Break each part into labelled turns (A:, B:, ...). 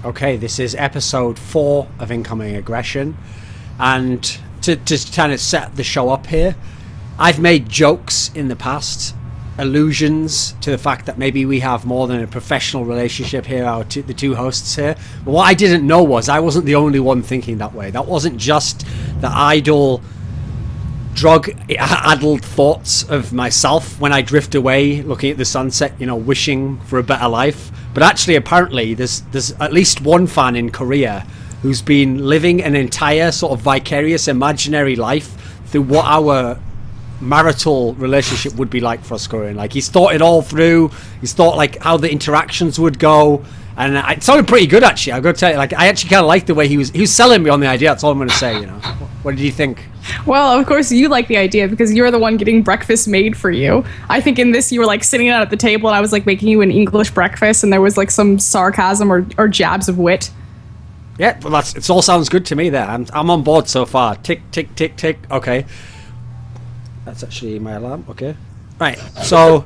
A: Okay, this is episode 4 of Incoming Aggression, and to kind of set the show up here, I've made jokes in the past, allusions to the fact that maybe we have more than a professional relationship here, the two hosts here. But what I didn't know was I wasn't the only one thinking that way. That wasn't just the idle, drug-addled thoughts of myself when I drift away looking at the sunset, wishing for a better life. But actually, apparently, there's at least one fan in Korea who's been living an entire sort of vicarious imaginary life through what our marital relationship would be like for Froskurinn. Like, he's thought it all through. He's thought like how the interactions would go, and it sounded pretty good actually. I've got to tell you, like, I actually kind of liked the way he was selling me on the idea. That's all I'm going to say. What did you think?
B: Well, of course you like the idea because you're the one getting breakfast made for you. I think in this you were like sitting down at the table and I was like making you an English breakfast and there was like some sarcasm or jabs of wit.
A: Yeah, well, it all sounds good to me there. I'm on board so far. Tick, tick, tick, tick. Okay. That's actually my alarm. Okay. Right. So,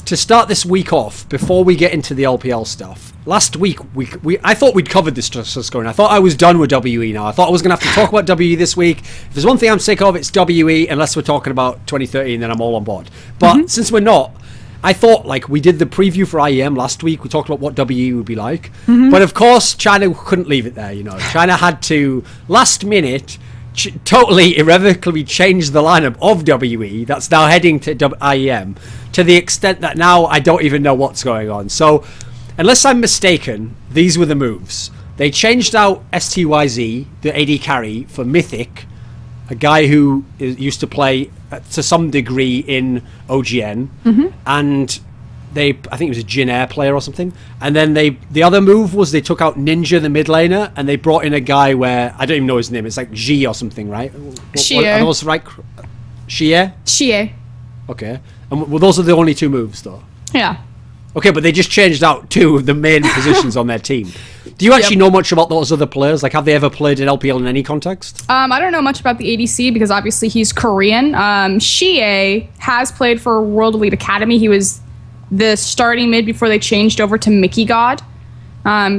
A: to start this week off, before we get into the LPL stuff, last week I thought we'd covered this scoring. I thought I was done with WE now. I thought I was going to have to talk about WE this week. If there's one thing I'm sick of, it's WE, unless we're talking about 2013, then I'm all on board. But since we're not, I thought, like, we did the preview for IEM last week. We talked about what WE would be like. But of course, China couldn't leave it there, China had to, last minute, totally irrevocably change the lineup of WE that's now heading to IEM to the extent that now I don't even know what's going on. So, unless I'm mistaken, these were the moves. They changed out STYZ, the AD carry, for Mythic, a guy who used to play to some degree in OGN, and I think it was a Jin Air player or something. And then the other move was they took out Ninja, the mid laner, and they brought in a guy where I don't even know his name. It's like Ji or something, right?
B: Xie.
A: Are those right? Xie?
B: Xie.
A: Okay. And well, those are the only two moves, though.
B: Yeah.
A: Okay, but they just changed out two of the main positions on their team. Do you actually know much about those other players? Like, have they ever played in LPL in any context?
B: I don't know much about the ADC because obviously he's Korean. Xie has played for World Elite Academy. He was the starting mid before they changed over to Mickey God.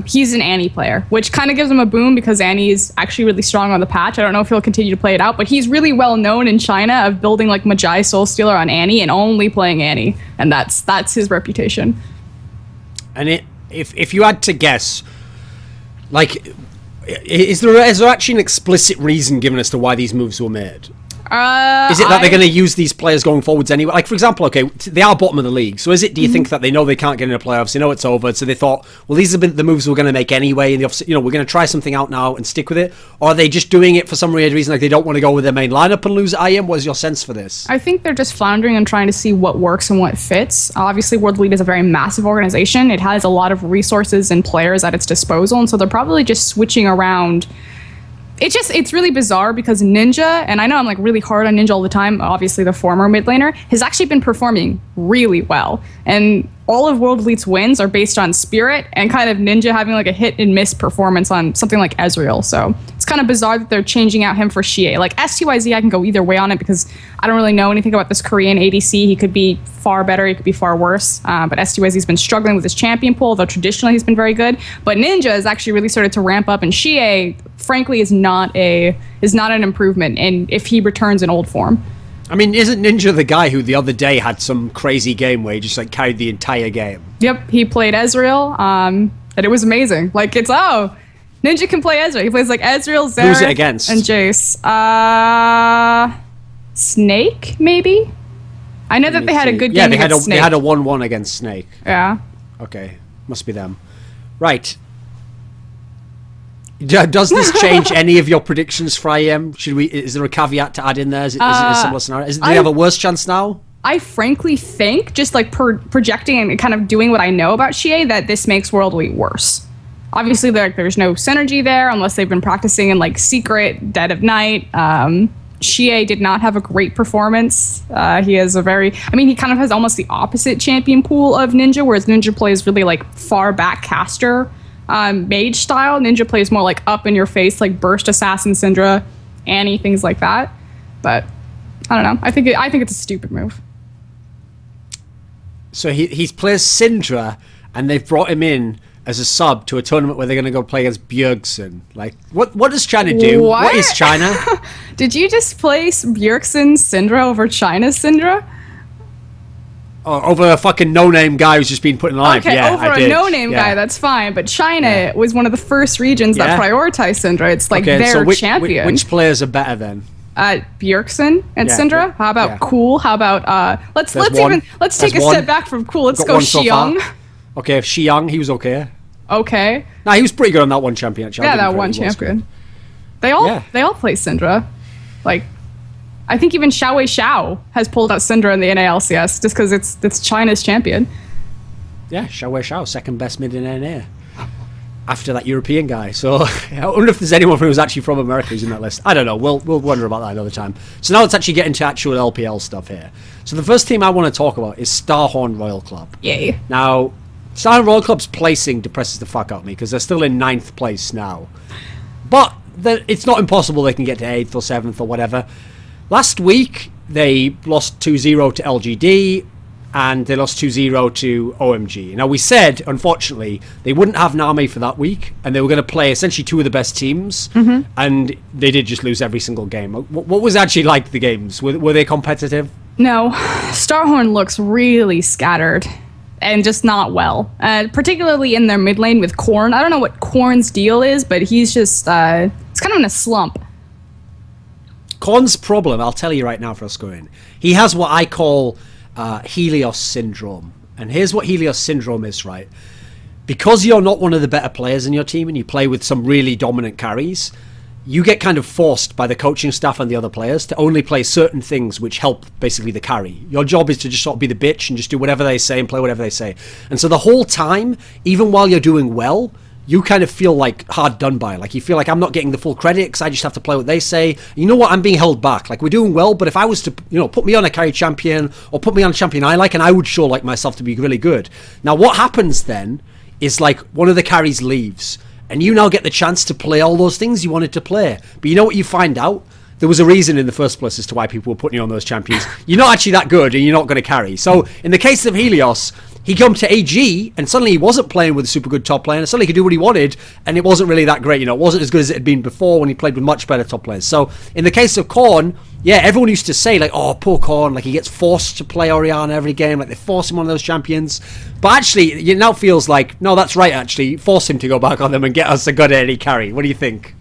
B: He's an Annie player, which kind of gives him a boom because Annie is actually really strong on the patch. I don't know if he'll continue to play it out, but he's really well known in China of building like Majai Soulstealer on Annie and only playing Annie, and that's his reputation. And
A: if you had to guess, like, is there actually an explicit reason given as to why these moves were made? Is it that they're going to use these players going forwards anyway? Like, for example, okay, they are bottom of the league. So do you think that they know they can't get into playoffs? They know it's over. So they thought, well, these have been the moves we're going to make anyway. In the off, we're going to try something out now and stick with it. Or are they just doing it for some weird reason? Like, they don't want to go with their main lineup and lose IM? What is your sense for this?
B: I think they're just floundering and trying to see what works and what fits. Obviously, World Elite is a very massive organization. It has a lot of resources and players at its disposal. And so they're probably just switching around. It's really bizarre because Ninja, and I know I'm like really hard on Ninja all the time, obviously the former mid laner, has actually been performing really well. And all of World Elite's wins are based on Spirit and kind of Ninja having like a hit and miss performance on something like Ezreal. So it's kind of bizarre that they're changing out him for Xie. Like STYZ, I can go either way on it because I don't really know anything about this Korean ADC. He could be far better, he could be far worse. But STYZ's been struggling with his champion pool, though traditionally he's been very good. But Ninja has actually really started to ramp up, and Xie, frankly, is not an improvement. And if he returns in old form.
A: I mean, isn't Ninja the guy who the other day had some crazy game where he just like carried the entire game?
B: Yep, he played Ezreal, and it was amazing. Like, Ninja can play Ezreal. He plays like Ezreal, Xerath,
A: who's it against?
B: And Jace. Snake, maybe? I know that they had a good game against Snake.
A: They had a 1-1 against Snake.
B: Yeah.
A: Okay, must be them. Right. Does this change any of your predictions for IM? Is there a caveat to add in there? Is it a similar scenario? Do they have a worse chance now?
B: I frankly think, just like projecting and kind of doing what I know about Xie, that this makes World Elite worse. Obviously, there's no synergy there unless they've been practicing in like secret, dead of night. Xie did not have a great performance. He has he kind of has almost the opposite champion pool of Ninja, whereas Ninja plays really like far back caster. Mage style. Ninja plays more like up in your face, like burst assassin, Syndra, Annie, things like that. But I don't know. I think it's a stupid move.
A: So he plays Syndra, and they've brought him in as a sub to a tournament where they're going to go play against Bjergsen. Like, what is China do? What is China?
B: Did you just place Bjergsen's Syndra over China's Syndra?
A: Over a fucking no-name guy who's just been put in line.
B: Okay,
A: yeah,
B: over a no-name guy, that's fine. But China was one of the first regions that prioritized Syndra. It's like their champion.
A: Which players are better then?
B: Bjergsen and Syndra. How about Cool? How about let's take a step back from Cool. Let's go Xiang.
A: Okay, Xiang, he was okay.
B: Okay.
A: Nah, he was pretty good on that one champion. Actually.
B: Yeah, that one champion. They all play Syndra. Like, I think even Xiaowei Xiao has pulled out Syndra in the NALCS just because it's China's champion.
A: Yeah, Xiaowei Xiao, second best mid in NA. After that European guy. So I wonder if there's anyone who's actually from America who's in that list. I don't know. We'll wonder about that another time. So now let's actually get into actual LPL stuff here. So the first team I want to talk about is Starhorn Royal Club.
B: Yay.
A: Now, Starhorn Royal Club's placing depresses the fuck out of me because they're still in 9th place now. But it's not impossible they can get to 8th or 7th or whatever. Last week, they lost 2-0 to LGD, and they lost 2-0 to OMG. Now, we said, unfortunately, they wouldn't have Nami for that week, and they were going to play essentially two of the best teams, and they did just lose every single game. What was actually like the games? Were they competitive?
B: No. Starhorn looks really scattered and just not well, particularly in their mid lane with Korn. I don't know what Korn's deal is, but he's just he's kind of in a slump.
A: Korn's problem, I'll tell you right now, Froskurinn, he has what I call Helios syndrome. And here's what Helios syndrome is, right? Because you're not one of the better players in your team and you play with some really dominant carries, you get kind of forced by the coaching staff and the other players to only play certain things which help basically the carry. Your job is to just sort of be the bitch and just do whatever they say and play whatever they say. And so the whole time, even while you're doing well, you kind of feel like hard done by. Like you feel like I'm not getting the full credit because I just have to play what they say. You know what? I'm being held back. Like we're doing well, but if I was to, put me on a carry champion or put me on a champion I like, and I would show like myself to be really good. Now what happens then is like one of the carries leaves, and you now get the chance to play all those things you wanted to play. But you know what you find out? There was a reason in the first place as to why people were putting you on those champions. You're not actually that good and you're not going to carry. So in the case of Helios, he came to AG and suddenly he wasn't playing with a super good top lane, and suddenly he could do what he wanted, and it wasn't really that great. It wasn't as good as it had been before when he played with much better top players. So in the case of Korn, yeah, everyone used to say like, oh, poor Korn, like he gets forced to play Orianna every game, like they force him on those champions. But actually, it now feels like, no, that's right, actually, force him to go back on them and get us a good early carry. What do you think?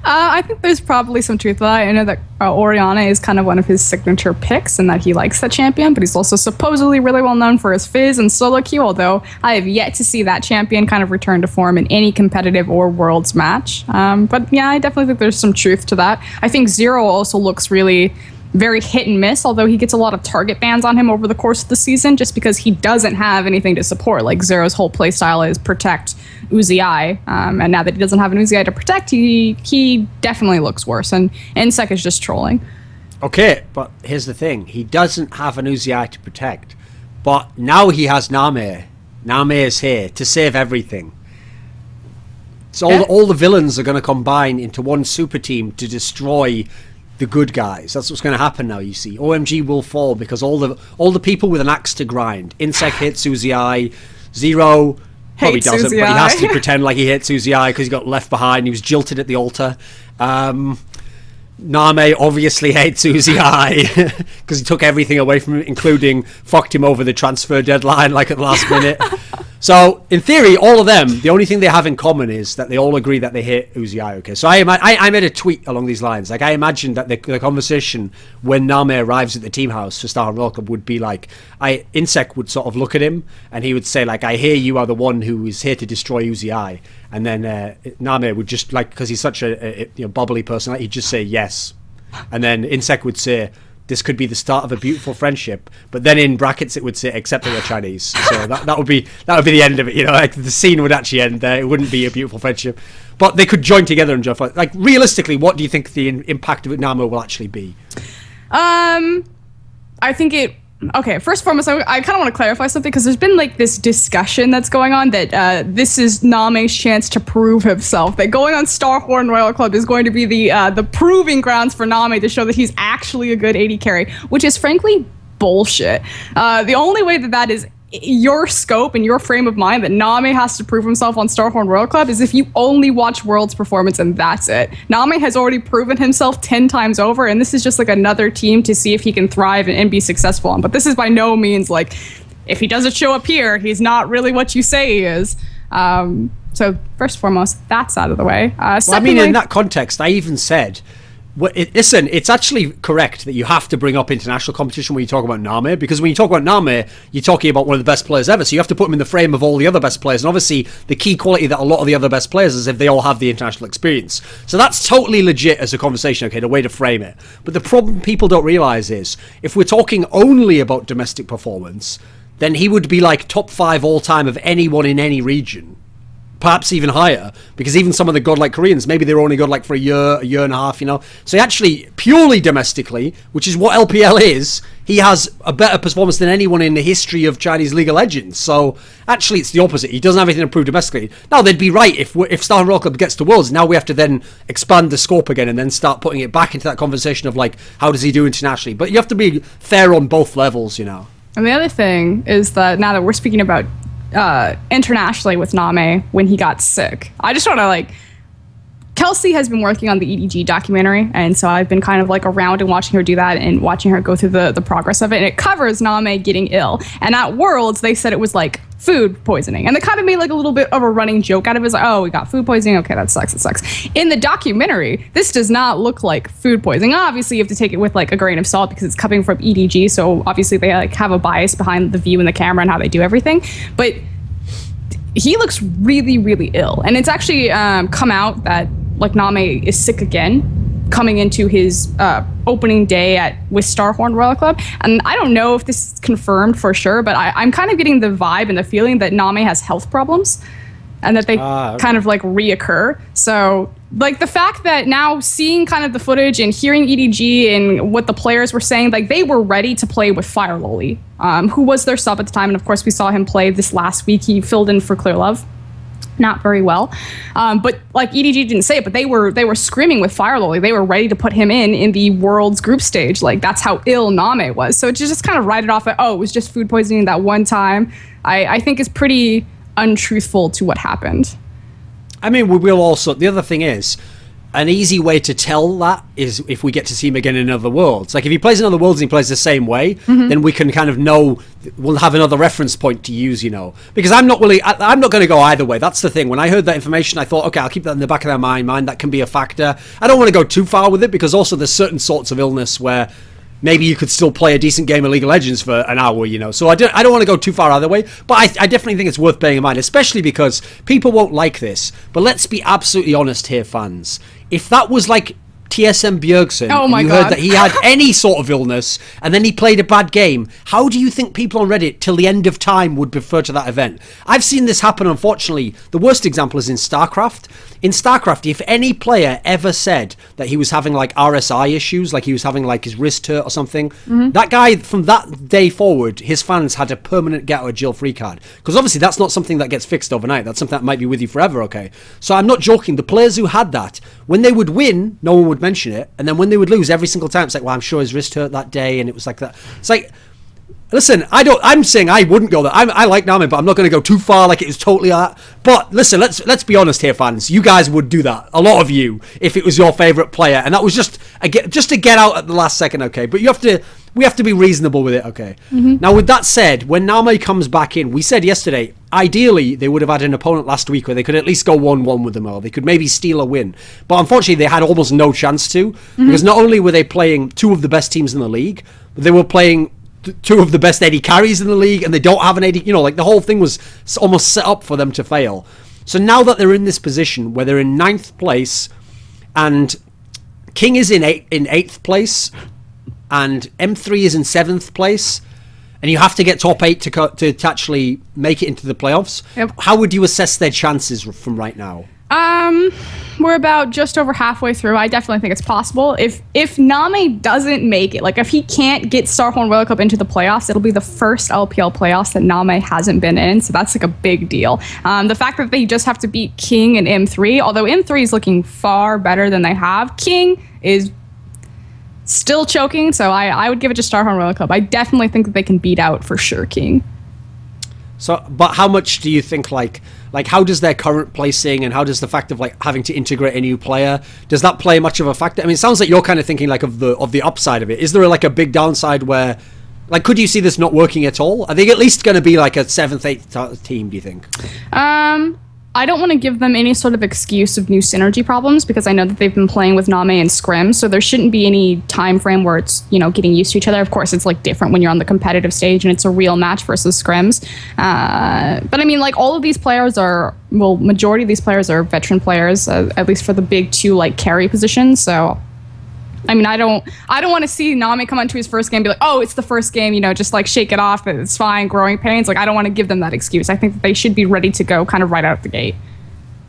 B: I think there's probably some truth to that. I know that Orianna is kind of one of his signature picks and that he likes that champion, but he's also supposedly really well known for his fizz and solo queue, although I have yet to see that champion kind of return to form in any competitive or Worlds match. But yeah, I definitely think there's some truth to that. I think Zero also looks really very hit and miss, although he gets a lot of target bans on him over the course of the season just because he doesn't have anything to support. Like Zero's whole playstyle is protect Uzi, and now that he doesn't have an Uzi to protect, he definitely looks worse, and Insec is just trolling.
A: Okay, but here's the thing. He doesn't have an Uzi to protect, but now he has Nami. Nami is here to save everything. So all the villains are going to combine into one super team to destroy the good guys. That's what's going to happen now, you see. OMG will fall because all the people with an axe to grind. Insec hits Uzi, Zero probably doesn't, but he has to pretend like he hits Uzi because he got left behind. He was jilted at the altar. Nami obviously hates Uzi because he took everything away from him, including fucked him over the transfer deadline like at the last minute. So, in theory, all of them, the only thing they have in common is that they all agree that they hate Uzi. Okay, so I made a tweet along these lines. Like, I imagined that the conversation when Nami arrives at the team house for Starhorn Royal Club would be like, Insec would sort of look at him and he would say, like, I hear you are the one who is here to destroy Uzi. And then Nami would just, like, because he's such a bubbly person, like, he'd just say yes. And then Insec would say, this could be the start of a beautiful friendship, but then in brackets it would say, except that you're Chinese. So that would be the end of it. Like the scene would actually end there. It wouldn't be a beautiful friendship, but they could join together and join. Like realistically, what do you think the impact of Nami will actually be?
B: I think it. Okay, first and foremost, I kind of want to clarify something because there's been like this discussion that's going on that this is Nami's chance to prove himself. That going on Starhorn Royal Club is going to be the proving grounds for Nami to show that he's actually a good AD carry, which is frankly bullshit. The only way that is your scope and your frame of mind that Nami has to prove himself on Starhorn Royal Club is if you only watch World's performance and that's it. Nami has already proven himself 10 times over, and this is just like another team to see if he can thrive and be successful on. But this is by no means like, if he doesn't show up here, he's not really what you say he is. So first and foremost, that's out of the way.
A: Secondly, in that context, I even said, listen, it's actually correct that you have to bring up international competition when you talk about Nami, because when you talk about Nami, you're talking about one of the best players ever, so you have to put him in the frame of all the other best players, and obviously the key quality that a lot of the other best players is if they all have the international experience. So that's totally legit as a conversation, okay, the way to frame it. But the problem people don't realise is, if we're talking only about domestic performance, then he would be like top 5 all-time of anyone in any region. Perhaps even higher, because even some of the godlike Koreans, maybe they're only godlike for a year and a half, you know. So actually, purely domestically, which is what LPL is, he has a better performance than anyone in the history of Chinese League of Legends. So actually, it's the opposite. He doesn't have anything to prove domestically. Now, they'd be right if Star Royal Club gets to Worlds. Now we have to then expand the scope again and then start putting it back into that conversation of like, how does he do internationally? But you have to be fair on both levels, you know.
B: And the other thing is that now that we're speaking about internationally with Nami when he got sick, I just want to like, Kelsey has been working on the EDG documentary, and so I've been kind of like around and watching her do that and watching her go through the progress of it, and it covers Nami getting ill. And at Worlds they said it was like food poisoning, and they kind of made like a little bit of a running joke out of it. It's like, oh, we got food poisoning, okay, that sucks, it sucks. In the documentary, this does not look like food poisoning. Obviously you have to take it with like a grain of salt because it's coming from EDG, so obviously they like have a bias behind the view and the camera and how they do everything, but he looks really, really ill. And it's actually come out that like Nami is sick again coming into his opening day with Starhorn Royal Club. And I don't know if this is confirmed for sure, but I'm kind of getting the vibe and the feeling that Nami has health problems and that they kind of like reoccur. So like the fact that now seeing kind of the footage and hearing EDG and what the players were saying, like they were ready to play with Fire Loli, who was their sub at the time. And of course we saw him play this last week. He filled in for Clear Love. Not very well, but like EDG didn't say it, but they were screaming with Fire Loli. They were ready to put him in the World's group stage. Like that's how ill Nami was. So to just kind of write it off at, oh, it was just food poisoning that one time, I think is pretty untruthful to what happened.
A: I mean, we will also, the other thing is, an easy way to tell that is if we get to see him again in other worlds. Like if he plays in other worlds and he plays the same way, then we can kind of know, we'll have another reference point to use, you know. Because I'm not going to go either way. That's the thing. When I heard that information, I thought, okay, I'll keep that in the back of my mind. That can be a factor. I don't want to go too far with it because also there's certain sorts of illness where maybe you could still play a decent game of League of Legends for an hour, you know. So I don't want to go too far either way, but I definitely think it's worth bearing in mind, especially because people won't like this. But let's be absolutely honest here, fans. If that was like TSM Bjergsen, and you heard that he had any sort of illness, and then he played a bad game, how do you think people on Reddit till the end of time would refer to that event? I've seen this happen, unfortunately. The worst example is in StarCraft. In StarCraft, if any player ever said that he was having like RSI issues, like he was having like his wrist hurt or something, that guy from that day forward, his fans had a permanent get out of jail free card. Because obviously that's not something that gets fixed overnight. That's something that might be with you forever, okay? So I'm not joking. The players who had that, when they would win, no one would mention it. And then when they would lose every single time, it's like, well, I'm sure his wrist hurt that day. And it was like that. It's like, listen, I'm saying I wouldn't go there. I like Nami, but I'm not going to go too far like it was totally that. But listen, let's be honest here, fans. You guys would do that. A lot of you, if it was your favourite player. And that was just to get out at the last second, okay? But we have to be reasonable with it, okay? Now, with that said, when Nami comes back in, we said yesterday, ideally, they would have had an opponent last week where they could at least go 1-1 with them, or they could maybe steal a win. But unfortunately, they had almost no chance to, because not only were they playing two of the best teams in the league, but they were playing two of the best AD carries in the league, and they don't have an AD, you know, like the whole thing was almost set up for them to fail. So now that they're in this position where they're in 9th place, and King is in 8th place, and M3 is in 7th place, and you have to get top 8 to actually make it into the playoffs. Yep. How would you assess their chances from right now?
B: We're about just over halfway through. I definitely think it's possible. If Nami doesn't make it, like if he can't get Starhorn Royal Cup into the playoffs, it'll be the first LPL playoffs that Nami hasn't been in. So that's like a big deal. The fact that they just have to beat King and M3, although M3 is looking far better than they have, King is still choking. So I would give it to Starhorn Royal Cup. I definitely think that they can beat out for sure King.
A: So, but how much do you think, like how does their current placing and how does the fact of like having to integrate a new player, does that play much of a factor? I mean, it sounds like you're kind of thinking like of the upside of it. Is there like a big downside where, like, could you see this not working at all? Are they at least going to be like a 7th, 8th team, do you think?
B: I don't want to give them any sort of excuse of new synergy problems because I know that they've been playing with Nami and Scrim, so there shouldn't be any time frame where it's, getting used to each other. Of course, it's like different when you're on the competitive stage and it's a real match versus Scrims. But I mean, like, all of these players majority of these players are veteran players, at least for the big 2 like carry positions. So I mean, I don't want to see Nami come onto his first game and be like, oh, it's the first game, just like shake it off, it's fine, growing pains. Like, I don't want to give them that excuse. I think that they should be ready to go kind of right out the gate.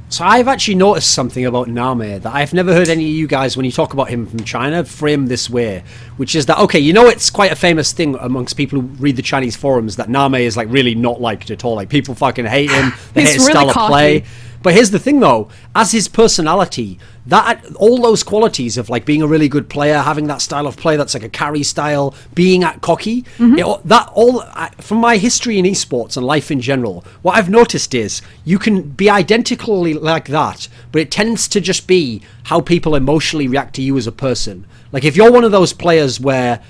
A: So I've actually noticed something about Nami that I've never heard any of you guys, when you talk about him from China, frame this way, which is that, okay, it's quite a famous thing amongst people who read the Chinese forums that Nami is like really not liked at all. Like, people fucking hate him, they hate his
B: really
A: style of
B: cocky.
A: play. But here's the thing, though, as his personality, that all those qualities of like being a really good player, having that style of play that's like a carry style, being cocky, from my history in esports and life in general, what I've noticed is you can be identically like that, but it tends to just be how people emotionally react to you as a person. Like, if you're one of those players where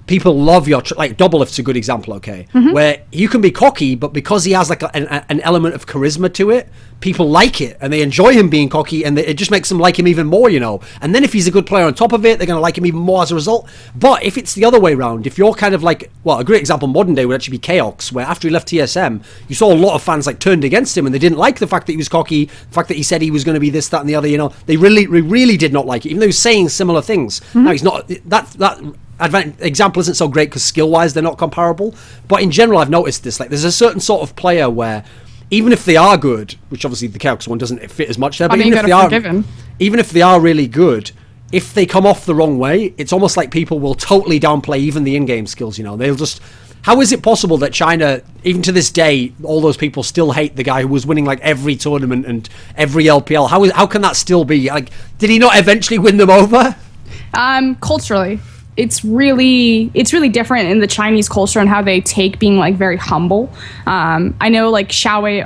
A: people love your like Doublelift's a good example, okay, where you can be cocky, but because he has like an element of charisma to it, people like it and they enjoy him being cocky, and it just makes them like him even more, and then if he's a good player on top of it, they're going to like him even more as a result. But if it's the other way around, if you're kind of like, well, a great example modern day would actually be Chaox, where after he left TSM, you saw a lot of fans like turned against him and they didn't like the fact that he was cocky, the fact that he said he was going to be this, that and the other, they really did not like it, even though he was saying similar things. Now he's not that example isn't so great because skill-wise they're not comparable, but in general I've noticed this, like, there's a certain sort of player where even if they are good, which obviously the Chaos one doesn't fit as much there, but even if they are really good, if they come off the wrong way, it's almost like people will totally downplay even the in-game skills. They'll just, how is it possible that China, even to this day, all those people still hate the guy who was winning like every tournament and every LPL? How can that still be? Like, did he not eventually win them over?
B: Culturally, it's really different in the Chinese culture and how they take being like very humble. I know like Wei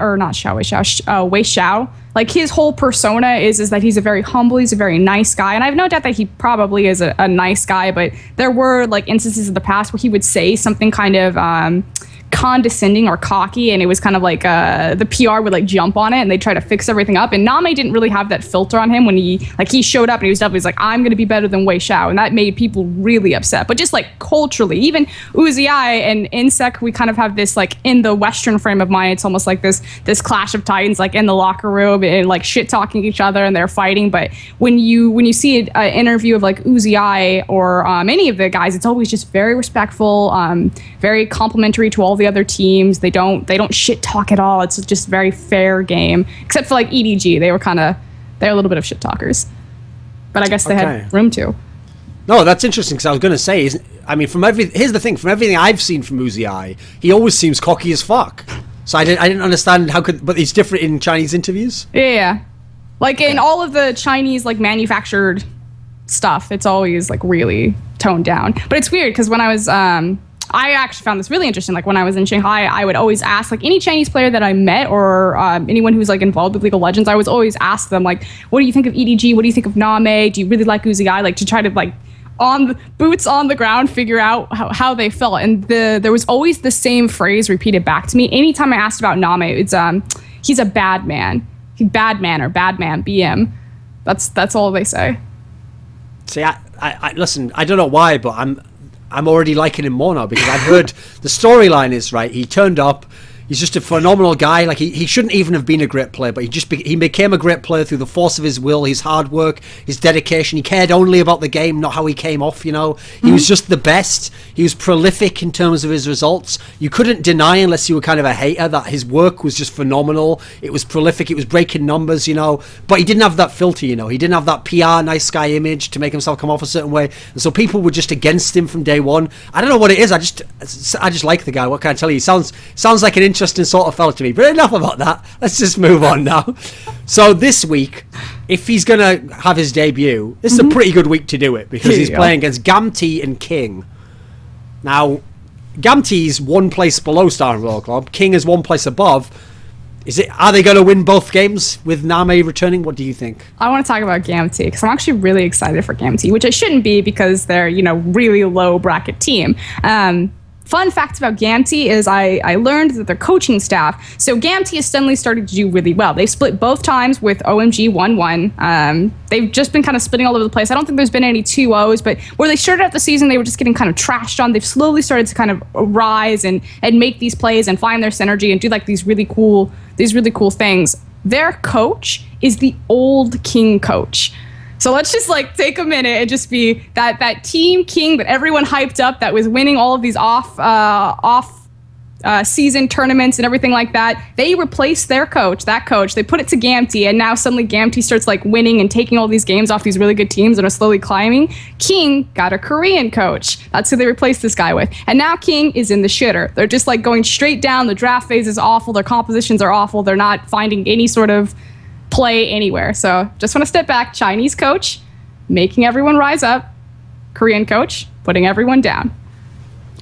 B: Xiao, like his whole persona is that he's a very humble, he's a very nice guy, and I have no doubt that he probably is a nice guy, but there were like instances in the past where he would say something kind of condescending or cocky, and it was kind of like the PR would like jump on it and they try to fix everything up. And Nami didn't really have that filter on him when he showed up, and he was definitely like, I'm going to be better than Wei Xiao, and that made people really upset. But just like culturally, even Uzi and Insec, we kind of have this like in the Western frame of mind, it's almost like this clash of titans, like in the locker room and like shit talking each other and they're fighting. But when you see an interview of like Uzi or any of the guys, it's always just very respectful, very complimentary to all the other teams. They don't shit talk at all. It's just very fair game, except for like EDG. They're a little bit of shit talkers, but I guess they had room to.
A: No, that's interesting, because I was going to say, here's the thing, from everything I've seen from Uzi, he always seems cocky as fuck. So I didn't understand but it's different in Chinese interviews?
B: Yeah. Like in all of the Chinese like manufactured stuff, it's always like really toned down. But it's weird because when I was I actually found this really interesting. Like when I was in Shanghai, I would always ask like any Chinese player that I met or anyone who's like involved with League of Legends, I was always ask them like, what do you think of EDG? What do you think of Nami? Do you really like Uzi? Like to try to like boots on the ground, figure out how they felt. And there was always the same phrase repeated back to me. Anytime I asked about Nami, it's he's a bad man. He's bad man or bad man, BM. That's all they say.
A: See, I listen, I don't know why, but I'm already liking him more now, because I've heard the storyline is right. He turned up. He's just a phenomenal guy. Like he shouldn't even have been a great player, but he became a great player through the force of his will, his hard work, his dedication. He cared only about the game, not how he came off. He was just the best. He was prolific in terms of his results. You couldn't deny, unless you were kind of a hater, that his work was just phenomenal. It was prolific. It was breaking numbers. But he didn't have that filter. He didn't have that PR nice guy image to make himself come off a certain way, and so people were just against him from day one. I don't know what it is. I just like the guy. What can I tell you? He sounds like an interesting sort of fella to me. But enough about that. Let's just move on now. So this week, if he's going to have his debut, this is a pretty good week to do it, because he's playing against Gamy and King. Now, Gamtee's one place below Star Royal Club. King is one place above. Are they going to win both games with Nami returning? What do you think?
B: I want to talk about Gamy because I'm actually really excited for Gamy, which I shouldn't be because they're, really low bracket team. Fun fact about Gamy is I learned that their coaching staff, so Gamy has suddenly started to do really well. They split both times with OMG 1-1. They've just been kind of splitting all over the place. I don't think there's been any 2-0s, but where they started out the season, they were just getting kind of trashed on. They've slowly started to kind of rise and make these plays and find their synergy and do like these really cool things. Their coach is the old King coach. So let's just take a minute and just be that team King that everyone hyped up that was winning all of these off season tournaments and everything like that. They replaced that coach. They put it to Gamy, and now suddenly Gamy starts winning and taking all these games off these really good teams and are slowly climbing. King got a Korean coach. That's who they replaced this guy with. And now King is in the shitter. They're just going straight down. The draft phase is awful. Their compositions are awful. They're not finding any sort of play anywhere. So just want to step back. Chinese coach making everyone rise up. Korean coach putting everyone down.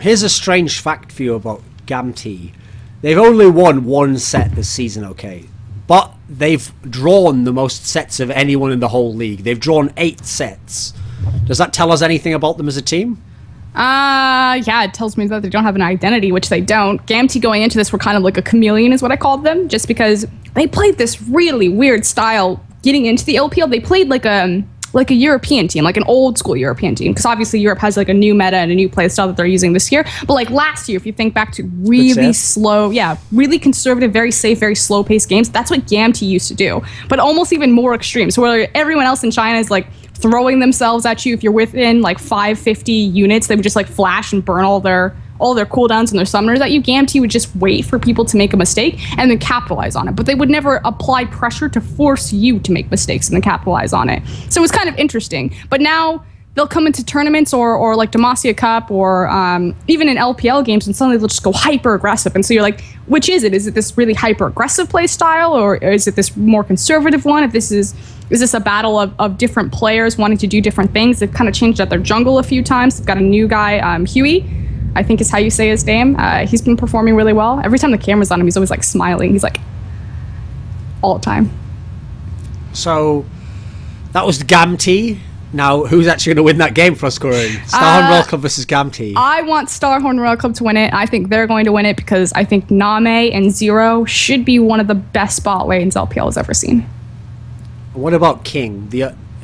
A: Here's a strange fact for you about Gamy. They've only won one set this season, okay, but they've drawn the most sets of anyone in the whole league. They've drawn 8 sets. Does that tell us anything about them as a team?
B: Yeah, it tells me that they don't have an identity, which they don't. Gamy going into this were kind of like a chameleon is what I called them, just because they played this really weird style getting into the LPL. They played like a European team, like an old school European team, because obviously Europe has a new meta and a new play style that they're using this year. But last year, if you think back to really slow, really conservative, very safe, very slow paced games, that's what Gamy used to do, but almost even more extreme. So where everyone else in China is throwing themselves at you, if you're within 550 units, they would just flash and burn all their cooldowns and their summoners at you. Gamy would just wait for people to make a mistake and then capitalize on it. But they would never apply pressure to force you to make mistakes and then capitalize on it. So it was kind of interesting. But now they'll come into tournaments or Demacia Cup or even in LPL games, and suddenly they'll just go hyper aggressive. And so you're like, which is it? Is it this really hyper aggressive play style, or is it this more conservative one? If this is this a battle of different players wanting to do different things? They've kind of changed out their jungle a few times. They've got a new guy, Huey, I think is how you say his name. He's been performing really well. Every time the camera's on him, he's always smiling. He's all the time.
A: So that was Gamy. Now, who's actually going to win that game, Froskurinn? Starhorn Royal Club versus Gamy.
B: I want Starhorn Royal Club to win it. I think they're going to win it because I think Nami and Zero should be one of the best spot lanes LPL has ever seen.
A: What about King?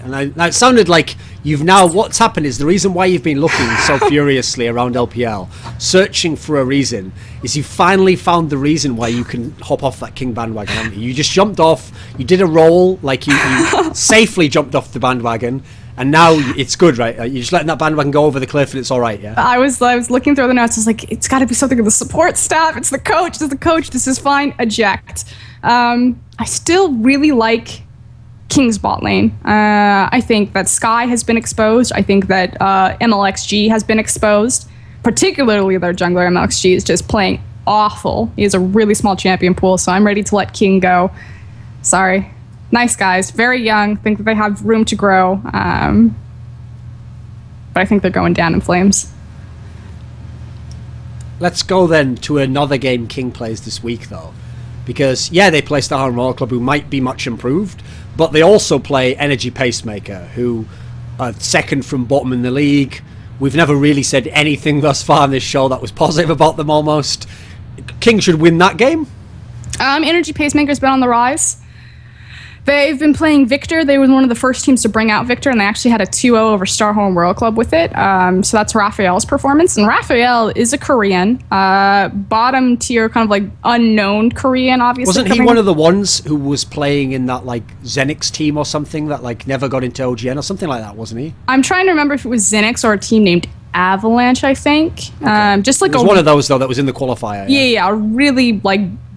A: Now it sounded like what's happened is the reason why you've been looking so furiously around LPL, searching for a reason, is you finally found the reason why you can hop off that King bandwagon, haven't you? You just jumped off, you did a roll, you safely jumped off the bandwagon, and now it's good, right? You're just letting that bandwagon go over the cliff and it's all right, yeah? I was
B: looking through the notes, I was it's got to be something with the support staff, it's the coach, this is fine, eject. I still really like King's bot lane. I think that Sky has been exposed. I think that MLXG has been exposed. Particularly their jungler MLXG is just playing awful. He has a really small champion pool, so I'm ready to let King go. Sorry. Nice guys. Very young. Think that they have room to grow. But I think they're going down in flames.
A: Let's go then to another game King plays this week, though. Because, they play Starhorn Royal Club, who might be much improved, but they also play Energy Pacemaker, who are second from bottom in the league. We've never really said anything thus far in this show that was positive about them almost. King should win that game?
B: Energy Pacemaker's been on the rise. They've been playing Victor. They were one of the first teams to bring out Victor, and they actually had a 2-0 over Starhorn World Club with it. So that's Raphael's performance. And Raphael is a Korean, bottom tier, kind of unknown Korean, obviously.
A: Wasn't he one of the ones who was playing in that Zenix team or something that never got into OGN or something like that, wasn't he?
B: I'm trying to remember if it was Zenix or a team named Avalanche, I think. Okay.
A: It was one of those, though, that was in the qualifier.
B: Yeah, a really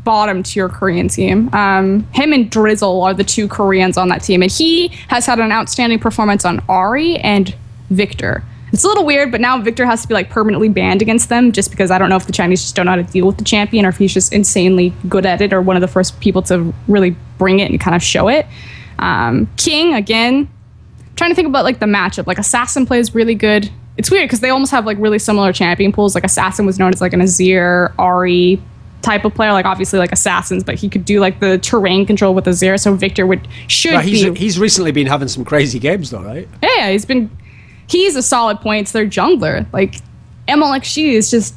B: bottom tier Korean team. Him and Drizzle are the two Koreans on that team, and he has had an outstanding performance on Ari and Victor. It's a little weird, but now Victor has to be permanently banned against them, just because I don't know if the Chinese just don't know how to deal with the champion, or if he's just insanely good at it, or one of the first people to really bring it and kind of show it. King, again, trying to think about the matchup. Assassin plays really good it's weird because they almost have like really similar champion pools. Like Assassin was known as like an Azir, Ahri type of player, like obviously like Assassins, but he could do like the terrain control with Azir, so Victor
A: he's recently been having some crazy games though, right?
B: Yeah, he's a solid point. It's their jungler. Like MLXG is just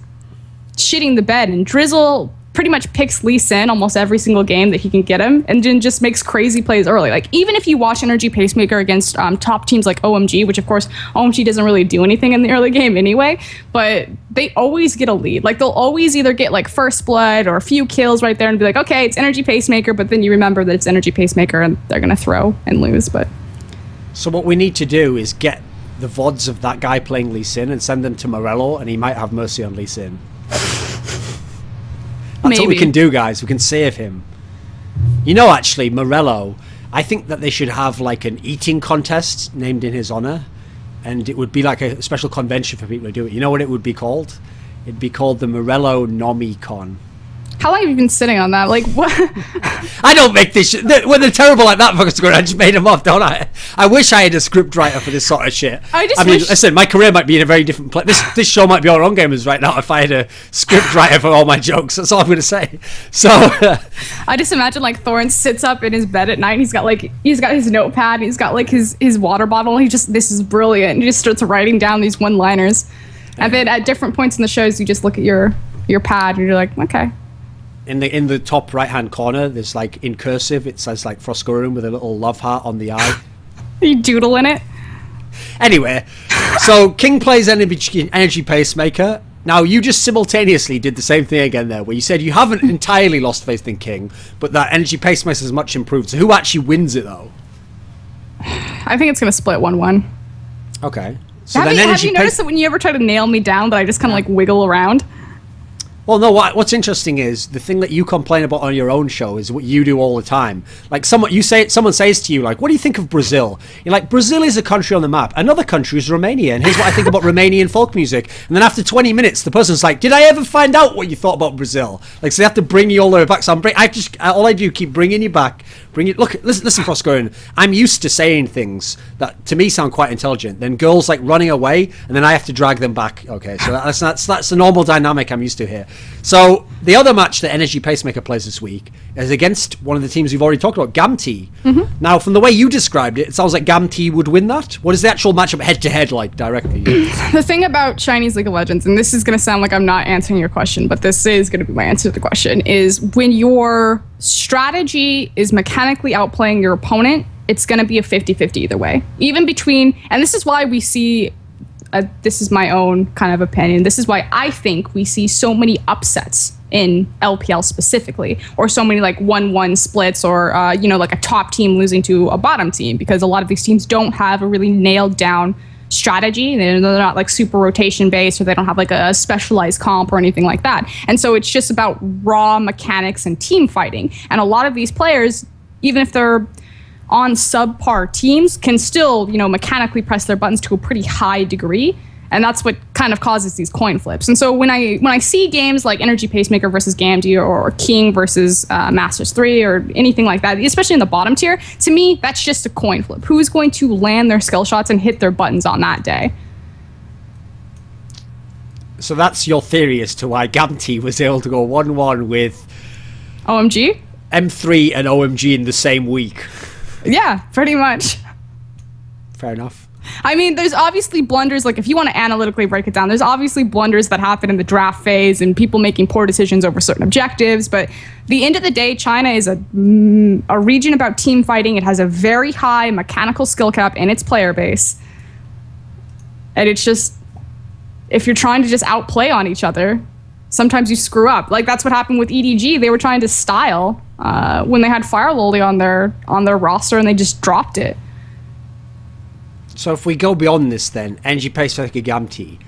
B: shitting the bed, and Drizzle pretty much picks Lee Sin almost every single game that he can get him, and then just makes crazy plays early. Like even if you watch Energy Pacemaker against top teams like OMG, which of course OMG doesn't really do anything in the early game anyway, but they always get a lead. Like they'll always either get like first blood or a few kills right there and be like, okay, it's Energy Pacemaker, but then you remember that it's Energy Pacemaker and they're gonna throw and lose. But
A: so what we need to do is get the VODs of that guy playing Lee Sin and send them to Morello, and he might have mercy on Lee Sin. That's what we can do, guys. We can save him. You know, actually, Morello, I think that they should have like an eating contest named in his honor, and it would be like a special convention for people to do it. You know what it would be called? It'd be called the Morello Nami Con.
B: How long have you been sitting on that? Like, what?
A: I don't make this shit. When they're terrible like that, I just made them up, don't I? I wish I had a script writer for this sort of shit. I mean, listen, my career might be in a very different place. This show might be on Gamers right now if I had a script writer for all my jokes. That's all I'm going to say. So
B: I just imagine like Thorin sits up in his bed at night. And he's got his notepad. He's got like his water bottle. This is brilliant. And he just starts writing down these one-liners. And then at different points in the shows, you just look at your pad and you're like, okay.
A: In the top right hand corner, there's like in cursive, it says like Froskurinn with a little love heart on the eye.
B: You doodle in it.
A: Anyway, so King plays Energy Pacemaker. Now you just simultaneously did the same thing again there, where you said you haven't entirely lost faith in King, but that Energy Pacemaker is much improved. So who actually wins it though?
B: I think it's gonna split 1-1.
A: Okay. So
B: have you noticed that when you ever try to nail me down, that I just kind of like wiggle around?
A: Well, no, what's interesting is the thing that you complain about on your own show is what you do all the time. Like someone says to you, like, what do you think of Brazil? You're like, Brazil is a country on the map. Another country is Romania, and here's what I think about Romanian folk music. And then after 20 minutes, the person's like, did I ever find out what you thought about Brazil? Like, so they have to bring you all the way back. So all I do, keep bringing you back. Listen, Froskurinn, I'm used to saying things that to me sound quite intelligent. Then girls like running away, and then I have to drag them back. Okay, so that's the normal dynamic I'm used to here. So the other match that Energy Pacemaker plays this week is against one of the teams we've already talked about, Gamy. Mm-hmm. Now, from the way you described it, it sounds like Gamy would win that. What is the actual matchup head-to-head like directly?
B: The thing about Chinese League of Legends, and this is going to sound like I'm not answering your question, but this is going to be my answer to the question, is when your strategy is mechanically outplaying your opponent, it's going to be a 50-50 either way. Even between, and this is why we see... this is my own kind of opinion. This is why I think we see so many upsets in LPL specifically, or so many like 1-1 splits, or like a top team losing to a bottom team, because a lot of these teams don't have a really nailed down strategy. They're not like super rotation based, or they don't have like a specialized comp or anything like that. And so it's just about raw mechanics and team fighting. And a lot of these players, even if they're on subpar teams, can still, mechanically press their buttons to a pretty high degree. And that's what kind of causes these coin flips. And so when I see games like Energy Pacemaker versus Gamy, or King versus Masters 3 or anything like that, especially in the bottom tier, to me, that's just a coin flip. Who's going to land their skill shots and hit their buttons on that day?
A: So that's your theory as to why Gamy was able to go 1-1 with
B: OMG?
A: M3 and OMG in the same week.
B: Yeah, pretty much.
A: Fair enough.
B: I mean, there's obviously blunders, like if you want to analytically break it down, there's obviously blunders that happen in the draft phase and people making poor decisions over certain objectives. But at the end of the day, China is a region about team fighting. It has a very high mechanical skill cap in its player base. And it's just, if you're trying to just outplay on each other, sometimes you screw up. Like that's what happened with EDG. They were trying to style when they had Fire Loli on their roster, and they just dropped it.
A: So if we go beyond this then, Energy Pacemaker Gamy,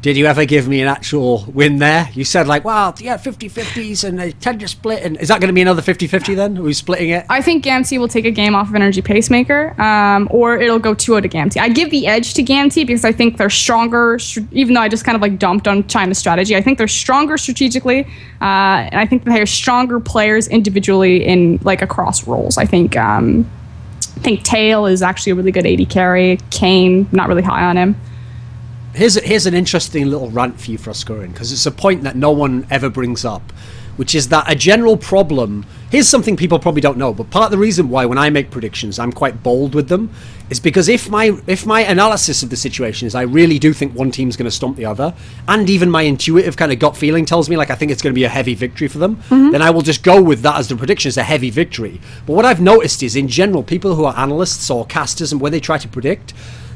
A: did you ever give me an actual win there? You said like, well, yeah, 50-50s and they tend to split. And is that going to be another 50-50 then? Are we splitting it?
B: I think Gamy will take a game off of Energy Pacemaker, or it'll go 2-0 to Gamy. I give the edge to Gamy because I think they're stronger, even though I just kind of like dumped on China's strategy. I think they're stronger strategically, and I think they're stronger players individually in like across roles. I think Tail is actually a really good AD carry. Kane, not really high on him.
A: Here's an interesting little rant for you, Froskurinn, because it's a point that no one ever brings up, which is that a general problem. Here's something people probably don't know, but part of the reason why when I make predictions I'm quite bold with them is because if my analysis of the situation is I really do think one team's going to stomp the other, and even my intuitive kind of gut feeling tells me like I think it's going to be a heavy victory for them, then I will just go with that as the prediction, is a heavy victory. But what I've noticed is in general, people who are analysts or casters, and when they try to predict,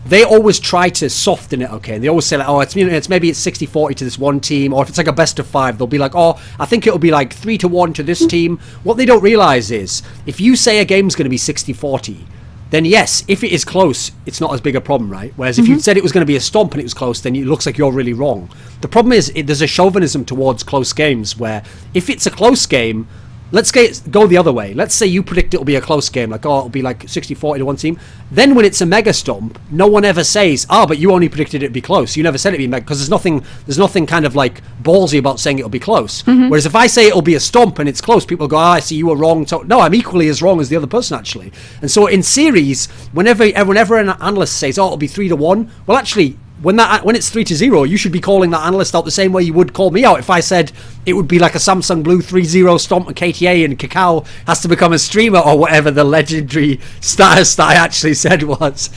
A: they always try to soften it, okay? And they always say, like, oh, it's maybe it's 60-40 to this one team, or if it's like a best of 5, they'll be like, oh, I think it'll be like 3-1 to this team. What they don't realize is, if you say a game's going to be 60-40, then yes, if it is close, it's not as big a problem, right? Whereas if you said it was going to be a stomp and it was close, then it looks like you're really wrong. The problem is, there's a chauvinism towards close games, where if it's a close game, let's go the other way. Let's say you predict it'll be a close game, like, oh, it'll be like 60-40 to one team. Then when it's a mega stomp, no one ever says, but you only predicted it'd be close. You never said it'd be mega, because there's nothing kind of like ballsy about saying it'll be close. Whereas if I say it'll be a stomp and it's close, people go, I see, you were wrong. No, I'm equally as wrong as the other person, actually. And so in series, whenever an analyst says, oh, it'll be 3-1, well, actually, when it's 3-0, you should be calling that analyst out the same way you would call me out if I said it would be like a Samsung Blue 3-0 stomp and KTA and Kakao has to become a streamer, or whatever the legendary status that I actually said was.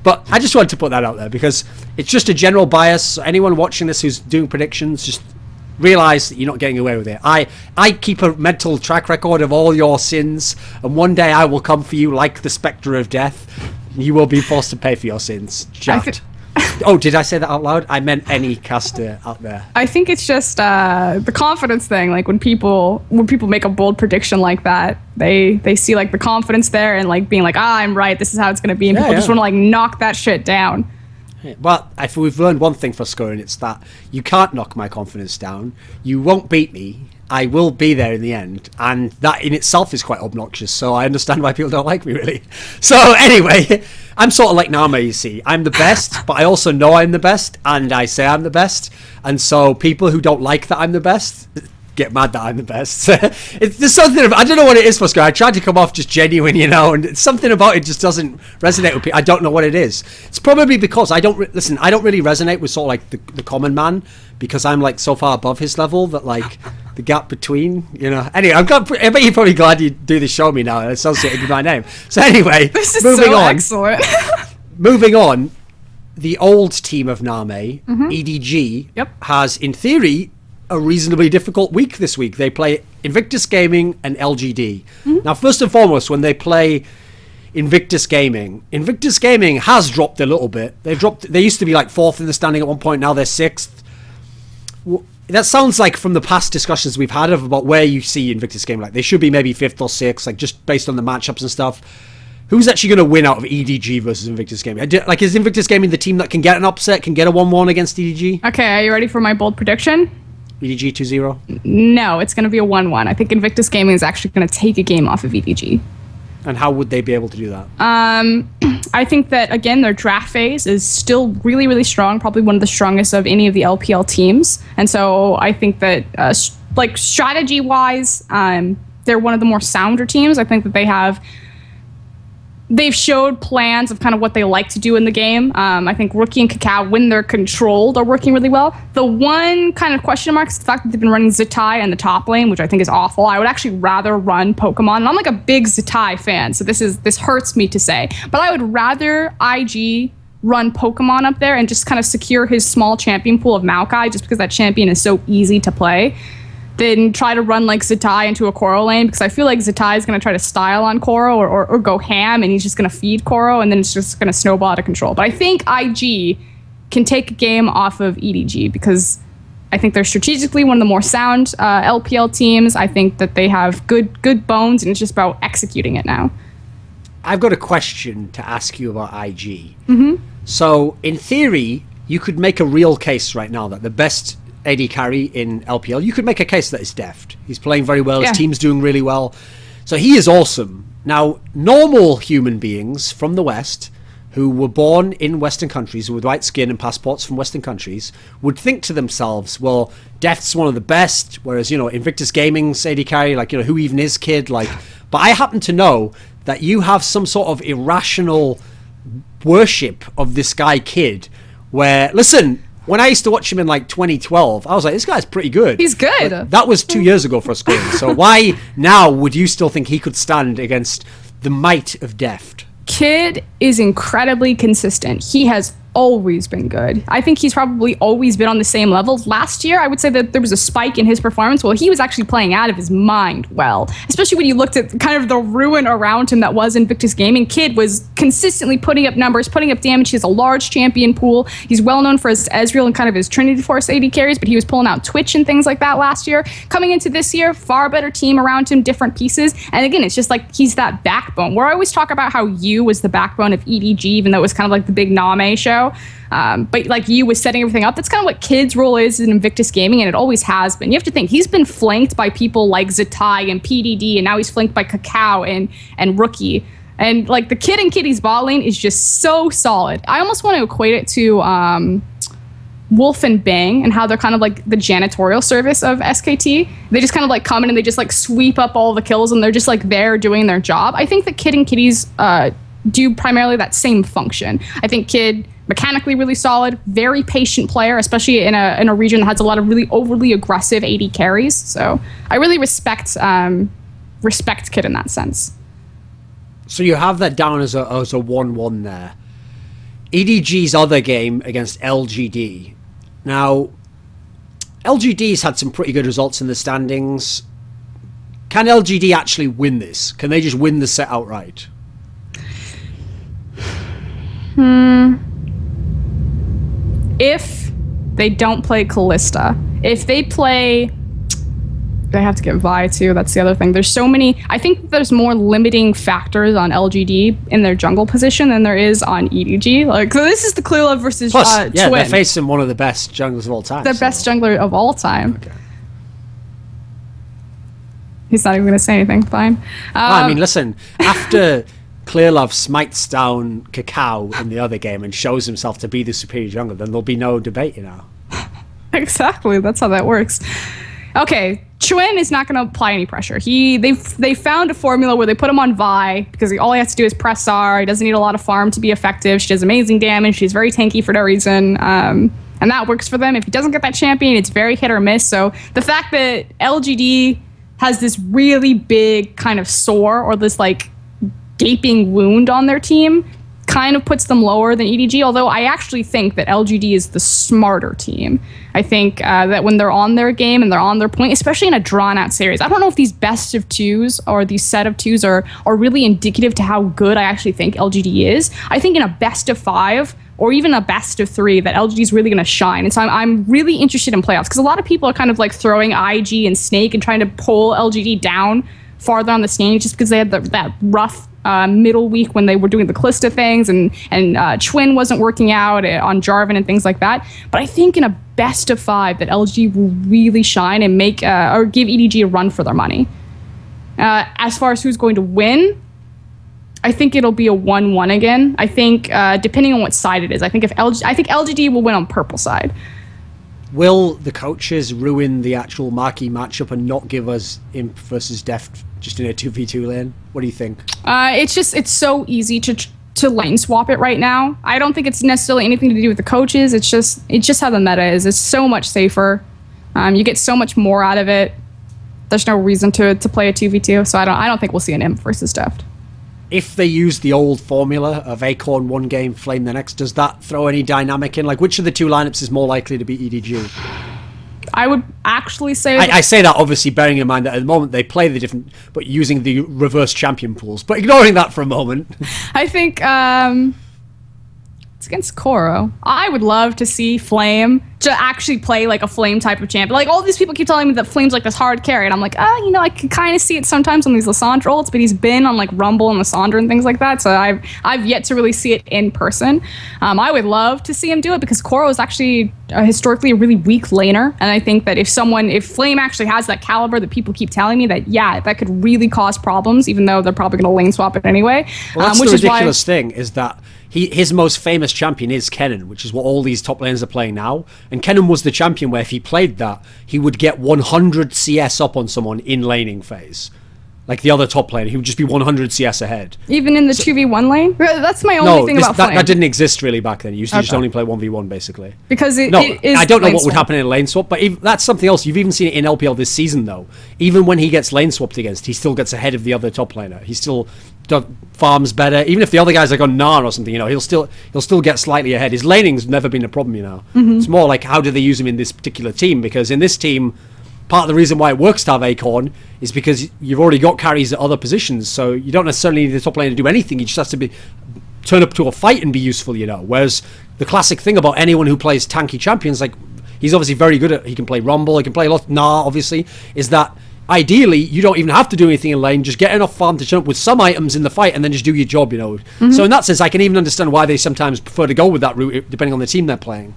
A: But I just wanted to put that out there because it's just a general bias. So anyone watching this who's doing predictions, just realize that you're not getting away with it. I keep a mental track record of all your sins, and one day I will come for you like the spectre of death. You will be forced to pay for your sins. Jacked. Oh, did I say that out loud? I meant any caster out there.
B: I think it's just the confidence thing. Like when people make a bold prediction like that, they see like the confidence there and like being like, I'm right, this is how it's going to be. And people just want to like knock that shit down.
A: Well, if we've learned one thing for Froskurinn, it's that you can't knock my confidence down. You won't beat me. I will be there in the end, and that in itself is quite obnoxious, so I understand why people don't like me, really. So anyway, I'm sort of like Nami, you see. I'm the best, but I also know I'm the best, and I say I'm the best, and so people who don't like that I'm the best get mad that I'm the best. There's something, I don't know what it is, Froskurinn. I tried to come off just genuine, and something about it just doesn't resonate with people. I don't know what it is. It's probably because I don't really resonate with sort of like the common man, because I'm like so far above his level that like the gap between, Anyway, I bet you're probably glad you do this show me now and associated with my name. So anyway,
B: this is moving so on. Excellent.
A: Moving on, the old team of Nami, EDG, has in theory a reasonably difficult week this week. They play Invictus Gaming and LGD. Now, first and foremost, when they play Invictus Gaming has dropped a little bit. They used to be like 4th in the standing at one point. Now they're 6th. That sounds like from the past discussions we've had about where you see Invictus Gaming, like they should be maybe 5th or 6th, like just based on the matchups and stuff. Who's actually going to win out of EDG versus Invictus Gaming? Like, is Invictus Gaming the team that can get an upset, can get a 1-1 against EDG?
B: Okay, are you ready for my bold prediction?
A: EDG 2-0?
B: No, it's going to be a 1-1. I think Invictus Gaming is actually going to take a game off of EDG.
A: And how would they be able to do that?
B: I think that, again, their draft phase is still really, really strong, probably one of the strongest of any of the LPL teams. And so I think that, strategy-wise, they're one of the more sounder teams. I think that they've showed plans of kind of what they like to do in the game. I think Rookie and Kakao, when they're controlled, are working really well. The one kind of question mark is the fact that they've been running Zitai in the top lane, which I think is awful. I would actually rather run Pokemon. And I'm like a big Zitai fan, so this hurts me to say. But I would rather IG run Pokemon up there and just kind of secure his small champion pool of Maokai, just because that champion is so easy to play, than try to run like Zitai into a Koro lane, because I feel like Zitai is going to try to style on Koro or go ham, and he's just going to feed Koro, and then it's just going to snowball out of control. But I think IG can take a game off of EDG, because I think they're strategically one of the more sound LPL teams. I think that they have good bones, and it's just about executing it now.
A: I've got a question to ask you about IG. So in theory, you could make a real case right now that the best AD carry in LPL, you could make a case that is Deft. He's playing very well. His team's doing really well. So he is awesome. Now, normal human beings from the West who were born in Western countries with white skin and passports from Western countries would think to themselves, well, Deft's one of the best, whereas, Invictus Gaming's AD carry, like, who even is kid? Like, but I happen to know that you have some sort of irrational worship of this guy Kid, where, listen, when I used to watch him in like 2012, I was like, this guy's pretty good.
B: He's good.
A: But that was 2 years ago for Froskurinn. So why now would you still think he could stand against the might of Deft?
B: Kid is incredibly consistent. He has always been good. I think he's probably always been on the same level. Last year, I would say that there was a spike in his performance. Well, he was actually playing out of his mind well, especially when you looked at kind of the ruin around him that was Invictus Gaming. Kid was consistently putting up numbers, putting up damage. He has a large champion pool. He's well known for his Ezreal and kind of his Trinity Force AD carries, but he was pulling out Twitch and things like that last year. Coming into this year, far better team around him, different pieces. And again, it's just like he's that backbone. Where I always talk about how you was the backbone of EDG, even though it was kind of like the big Nami show. But like you was setting everything up. That's kind of what Kid's role is in Invictus Gaming, and it always has been. You have to think he's been flanked by people like Zatai and PDD, and now he's flanked by Cacao and Rookie. And like the Kid and Kitty's bot lane is just so solid. I almost want to equate it to Wolf and Bang and how they're kind of like the janitorial service of SKT. They just kind of like come in and they just like sweep up all the kills, and they're just like there doing their job. I think that Kid and Kitty's do primarily that same function. I think Kid mechanically really solid, very patient player, especially in a region that has a lot of really overly aggressive AD carries. So I really respect Kid in that sense.
A: So you have that down as a 1-1 there. EDG's other game against LGD. Now, LGD's had some pretty good results in the standings. Can LGD actually win this? Can they just win the set outright? If
B: they don't play Callista, if they play, they have to get Vi too. That's the other thing. There's so many. I think there's more limiting factors on LGD in their jungle position than there is on EDG. Like, so this is the Clear Love versus
A: Plus,
B: Twin.
A: they're facing one of the best junglers of all time.
B: The best jungler of all time.
A: Okay.
B: He's not even going to say anything. Fine.
A: I mean, listen, after Clear Love smites down Cacao in the other game and shows himself to be the superior jungler, then there'll be no debate, you know.
B: Exactly. That's how that works. Okay, Chwin is not going to apply any pressure. They found a formula where they put him on Vi because all he has to do is press R. He doesn't need a lot of farm to be effective. She does amazing damage. She's very tanky for no reason. And that works for them. If he doesn't get that champion, it's very hit or miss. So the fact that LGD has this really big kind of sore or this like gaping wound on their team kind of puts them lower than EDG, although I actually think that LGD is the smarter team. I think that when they're on their game and they're on their point, especially in a drawn-out series, I don't know if these best of twos or these set of twos are really indicative to how good I actually think LGD is. I think in a best of 5 or even a best of 3 that LGD is really going to shine. And so I'm really interested in playoffs because a lot of people are kind of like throwing IG and Snake and trying to pull LGD down farther on the stage just because they had that rough middle week when they were doing the Callista things and Chwin wasn't working out on Jarvan and things like that. But I think in a best of 5 that LG will really shine and make or give EDG a run for their money. As far as who's going to win, I think it'll be a 1-1 again. I think depending on what side it is, I think LGD will win on purple side.
A: Will the coaches ruin the actual marquee matchup and not give us Imp versus Deft just in a 2v2 lane? What do you think?
B: It's so easy to lane swap it right now. I don't think it's necessarily anything to do with the coaches. It's just how the meta is. It's so much safer. You get so much more out of it. There's no reason to play a 2v2. So I don't think we'll see an Imp versus Deft.
A: If they use the old formula of Acorn one game, Flame the next, does that throw any dynamic in? Like, which of the two lineups is more likely to be EDG?
B: I would actually say...
A: I say that obviously bearing in mind that at the moment they play the different, but using the reverse champion pools. But ignoring that for a moment.
B: I think it's against Koro. I would love to see Flame to actually play like a Flame type of champion. Like all these people keep telling me that Flame's like this hard carry, and I'm like, I can kind of see it sometimes on these Lissandra ults, but he's been on like Rumble and Lissandra and things like that, so I've yet to really see it in person. I would love to see him do it because Koro is actually historically a really weak laner, and I think that if Flame actually has that caliber that people keep telling me that could really cause problems, even though they're probably going to lane swap it anyway.
A: Well, that's the ridiculous thing is that his most famous champion is Kennen, which is what all these top laners are playing now. And Kennen was the champion where if he played that, he would get 100 CS up on someone in laning phase. like the other top laner. He would just be 100 CS ahead.
B: Even in the 2v1 lane? That's my only thing about Flame.
A: That didn't exist really back then. You used to just only play 1v1 basically.
B: Because it is
A: I don't know what would
B: swap.
A: happen in a lane swap, but that's something else. You've even seen it in LPL this season though. Even when he gets lane swapped against, he still gets ahead of the other top laner. He still farms better. Even if the other guy's like on Narn or something, he'll still get slightly ahead. His laning's never been a problem, It's more like how do they use him in this particular team? Because in this team, part of the reason why it works to have Acorn is because you've already got carries at other positions, so you don't necessarily need the top lane to do anything. He just has to turn up to a fight and be useful, Whereas the classic thing about anyone who plays tanky champions, like he's obviously very good at, he can play Rumble, he can play a lot, obviously, is that ideally you don't even have to do anything in lane, just get enough farm to turn up with some items in the fight and then just do your job, So in that sense, I can even understand why they sometimes prefer to go with that route depending on the team they're playing.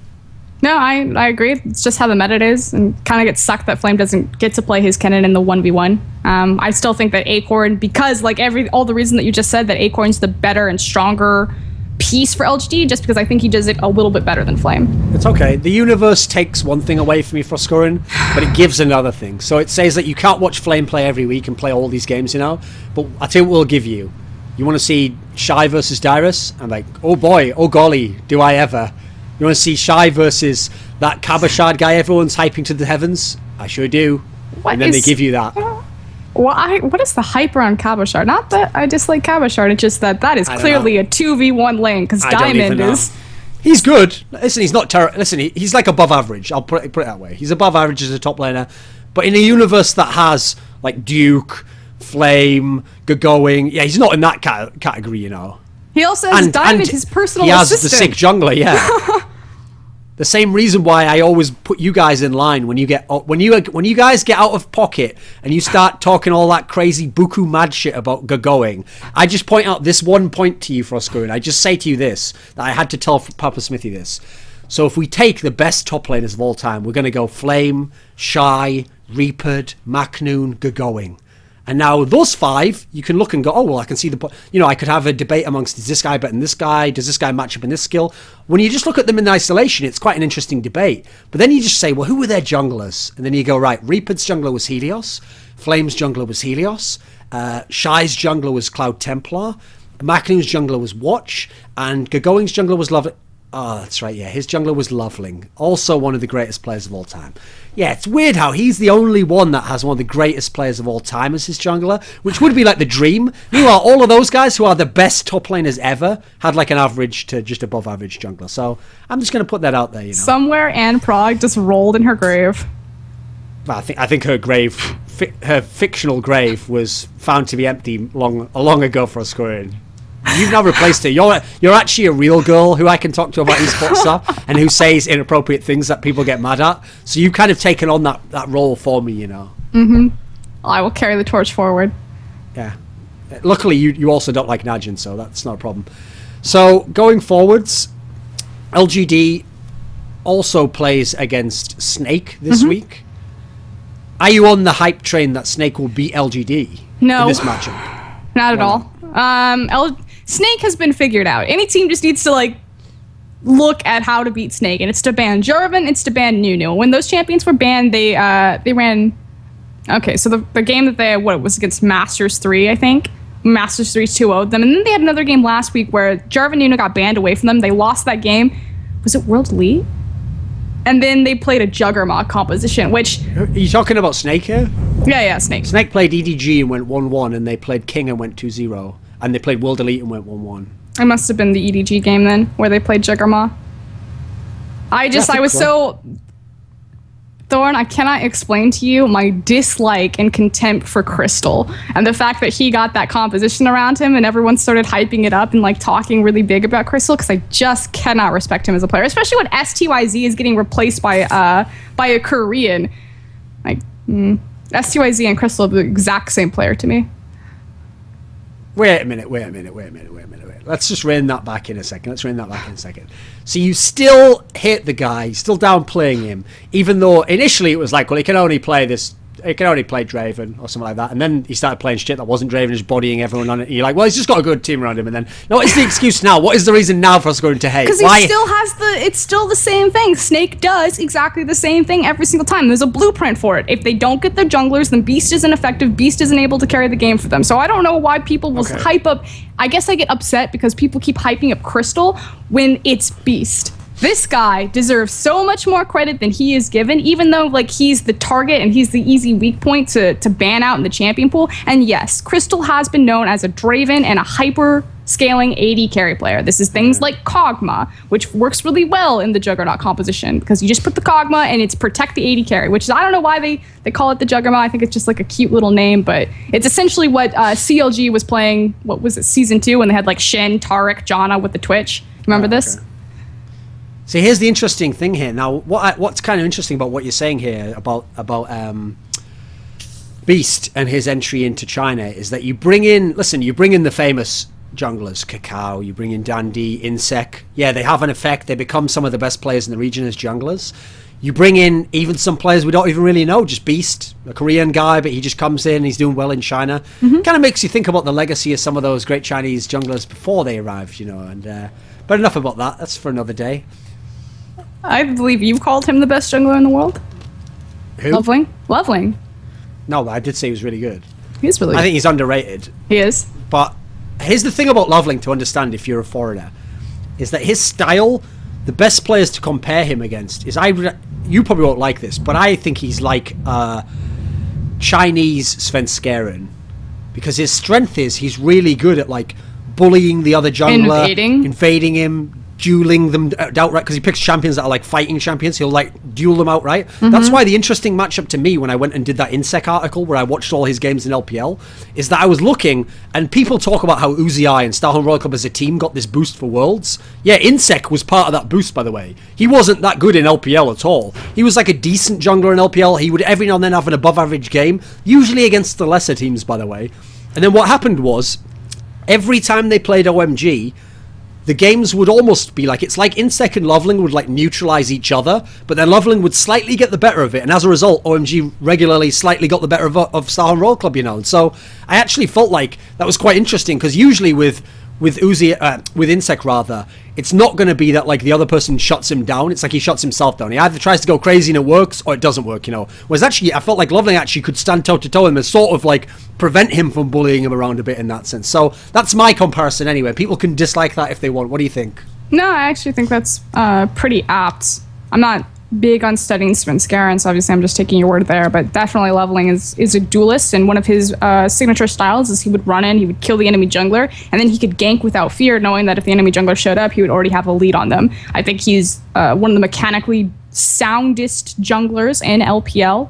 B: No, I agree. It's just how the meta is, and kind of gets sucked that Flame doesn't get to play his Kennen in the 1v1. I still think that Acorn, because like all the reason that you just said, that Acorn's the better and stronger piece for LGD, just because I think he does it a little bit better than Flame.
A: It's okay. The universe takes one thing away from me, Froskurinn, but it gives another thing. So it says that you can't watch Flame play every week and play all these games, But I tell you what we'll give you. You want to see Shy versus Dyrus? I'm like, oh boy, oh golly, do I ever. You want to see Shy versus that Cabashard guy everyone's hyping to the heavens? I sure do. And then they give you that.
B: What is the hype around Cabashard? Not that I dislike Cabashard, it's just that is clearly a 2v1 lane, because Diamond is...
A: He's good. Listen, he's not terrible. Listen, he's like above average. I'll put it that way. He's above average as a top laner. But in a universe that has, like, Duke, Flame, Going, he's not in that category,
B: He also has Diamond, his personal assistant.
A: He has the sick jungler, The same reason why I always put you guys in line when you guys get out of pocket and you start talking all that crazy buku mad shit about Going. I just point out this one point to you, Froskurinn. I just say to you this, that I had to tell Papa Smithy this. So if we take the best top laners of all time, we're going to go Flame, Shy, Reapered, Macnoon, Going. And now those five, you can look and go, oh, well, I can see I could have a debate amongst, is this guy better than this guy? Does this guy match up in this skill? When you just look at them in isolation, it's quite an interesting debate. But then you just say, well, who were their junglers? And then you go, right, Reaper's jungler was Helios. Flame's jungler was Helios. Shy's jungler was Cloud Templar. Macnoon's jungler was Watch. And Gagoing's jungler was Love. Oh, that's right, his jungler was Loveling. Also one of the greatest players of all time. Yeah, it's weird how he's the only one that has one of the greatest players of all time as his jungler, which would be like the dream. Meanwhile, all of those guys who are the best top laners ever had like an average to just above average jungler. So I'm just going to put that out there,
B: Somewhere Anne Prague just rolled in her grave.
A: Well, I think her grave, her fictional grave, was found to be empty long ago for Froskurinn. You've now replaced her. You're actually a real girl who I can talk to about esports stuff and who says inappropriate things that people get mad at. So you've kind of taken on that role for me,
B: I will carry the torch forward.
A: Yeah. Luckily, you also don't like Najin, so that's not a problem. So going forwards, LGD also plays against Snake this week. Are you on the hype train that Snake will beat LGD in this matchup?
B: Not at all. Snake has been figured out. Any team just needs to look at how to beat Snake, and it's to ban Jarvan, it's to ban Nunu. When those champions were banned, they ran. Okay, so the game that they was against Masters 3, I think. Masters 3 2-0'd them, and then they had another game last week where Jarvan Nunu got banned away from them. They lost that game. Was it World Elite? And then they played a Juggernaut composition, which...
A: Are you talking about Snake here?
B: Yeah, Snake.
A: Snake played EDG and went 1-1, and they played King and went 2-0. And they played World Elite and went 1-1.
B: It must have been the EDG game then, where they played Juggernaut. I was so... Thorin, I cannot explain to you my dislike and contempt for Crystal. And the fact that he got that composition around him and everyone started hyping it up and talking really big about Crystal, because I just cannot respect him as a player, especially when STYZ is getting replaced by a Korean. STYZ and Crystal are the exact same player to me.
A: Wait a minute. Let's just rein that back in a second. So you still hate the guy, still downplaying him, even though initially it was like, well, he can only play this only play Draven or something like that. And then he started playing shit that wasn't Draven, just bodying everyone on it. And you're like, well, he's just got a good team around him. And then, no, what is the excuse now? What is the reason now for us going to hate?
B: Because he still has it's still the same thing. Snake does exactly the same thing every single time. There's a blueprint for it. If they don't get their junglers, then Beast isn't effective. Beast isn't able to carry the game for them. So I don't know why people will hype up. I guess I get upset because people keep hyping up Crystal when it's Beast. This guy deserves so much more credit than he is given, even though like he's the target and he's the easy weak point to ban out in the champion pool. And yes, Crystal has been known as a Draven and a hyper scaling AD carry player. This is things like Kog'Maw, which works really well in the Juggernaut composition because you just put the Kog'Maw and it's protect the AD carry, which is, I don't know why they call it the Juggernaut. I think it's just like a cute little name, but it's essentially what CLG was playing, what was it, season 2, when they had like Shen, Taric, Janna with the Twitch. Remember this?
A: Okay. See, here's the interesting thing here. Now, what's kind of interesting about what you're saying here about Beast and his entry into China is that you bring in the famous junglers, Cacao, you bring in Dandy, Insec. Yeah, they have an effect. They become some of the best players in the region as junglers. You bring in even some players we don't even really know, just Beast, a Korean guy, but he just comes in, he's doing well in China. Kind of makes you think about the legacy of some of those great Chinese junglers before they arrived, you know. And but enough about that. That's for another day.
B: I believe you called him the best jungler in the world.
A: Who?
B: Loveling.
A: No, I did say he was really good.
B: He's really good.
A: I think he's underrated.
B: He is.
A: But here's the thing about Loveling to understand if you're a foreigner, is that his style, the best players to compare him against is, you probably won't like this, but I think he's like Chinese Svenskerinn, because his strength is he's really good at like bullying the other jungler, invading him, dueling them outright, because he picks champions that are like fighting champions. He'll like duel them outright. That's why the interesting matchup to me when I went and did that Insec article where I watched all his games in LPL is that I was looking and people talk about how Uzi and Starhorn Royal Club as a team got this boost for Worlds. Yeah, Insec was part of that boost, by the way. He wasn't that good in LPL at all. He was like a decent jungler in LPL. He would every now and then have an above average game, usually against the lesser teams, by the way. And then what happened was every time they played OMG, the games would almost be like, it's like Insec and Loveling would like neutralize each other, but then Loveling would slightly get the better of it, and as a result, OMG regularly slightly got the better of Starhorn Royal Club, you know. And so I actually felt like that was quite interesting, because usually with Insec rather, it's not going to be that like the other person shuts him down. It's like he shuts himself down. He either tries to go crazy and it works, or it doesn't work, you know. Whereas actually, I felt like Loveling actually could stand toe to toe with him and sort of like prevent him from bullying him around a bit in that sense. So that's my comparison anyway. People can dislike that if they want. What do you think?
B: No, I actually think that's pretty apt. I'm not big on studying Svenskerinn, so obviously I'm just taking your word there, but definitely Loveling is a duelist, and one of his signature styles is he would run in, he would kill the enemy jungler, and then he could gank without fear, knowing that if the enemy jungler showed up, he would already have a lead on them. I think he's one of the mechanically soundest junglers in LPL,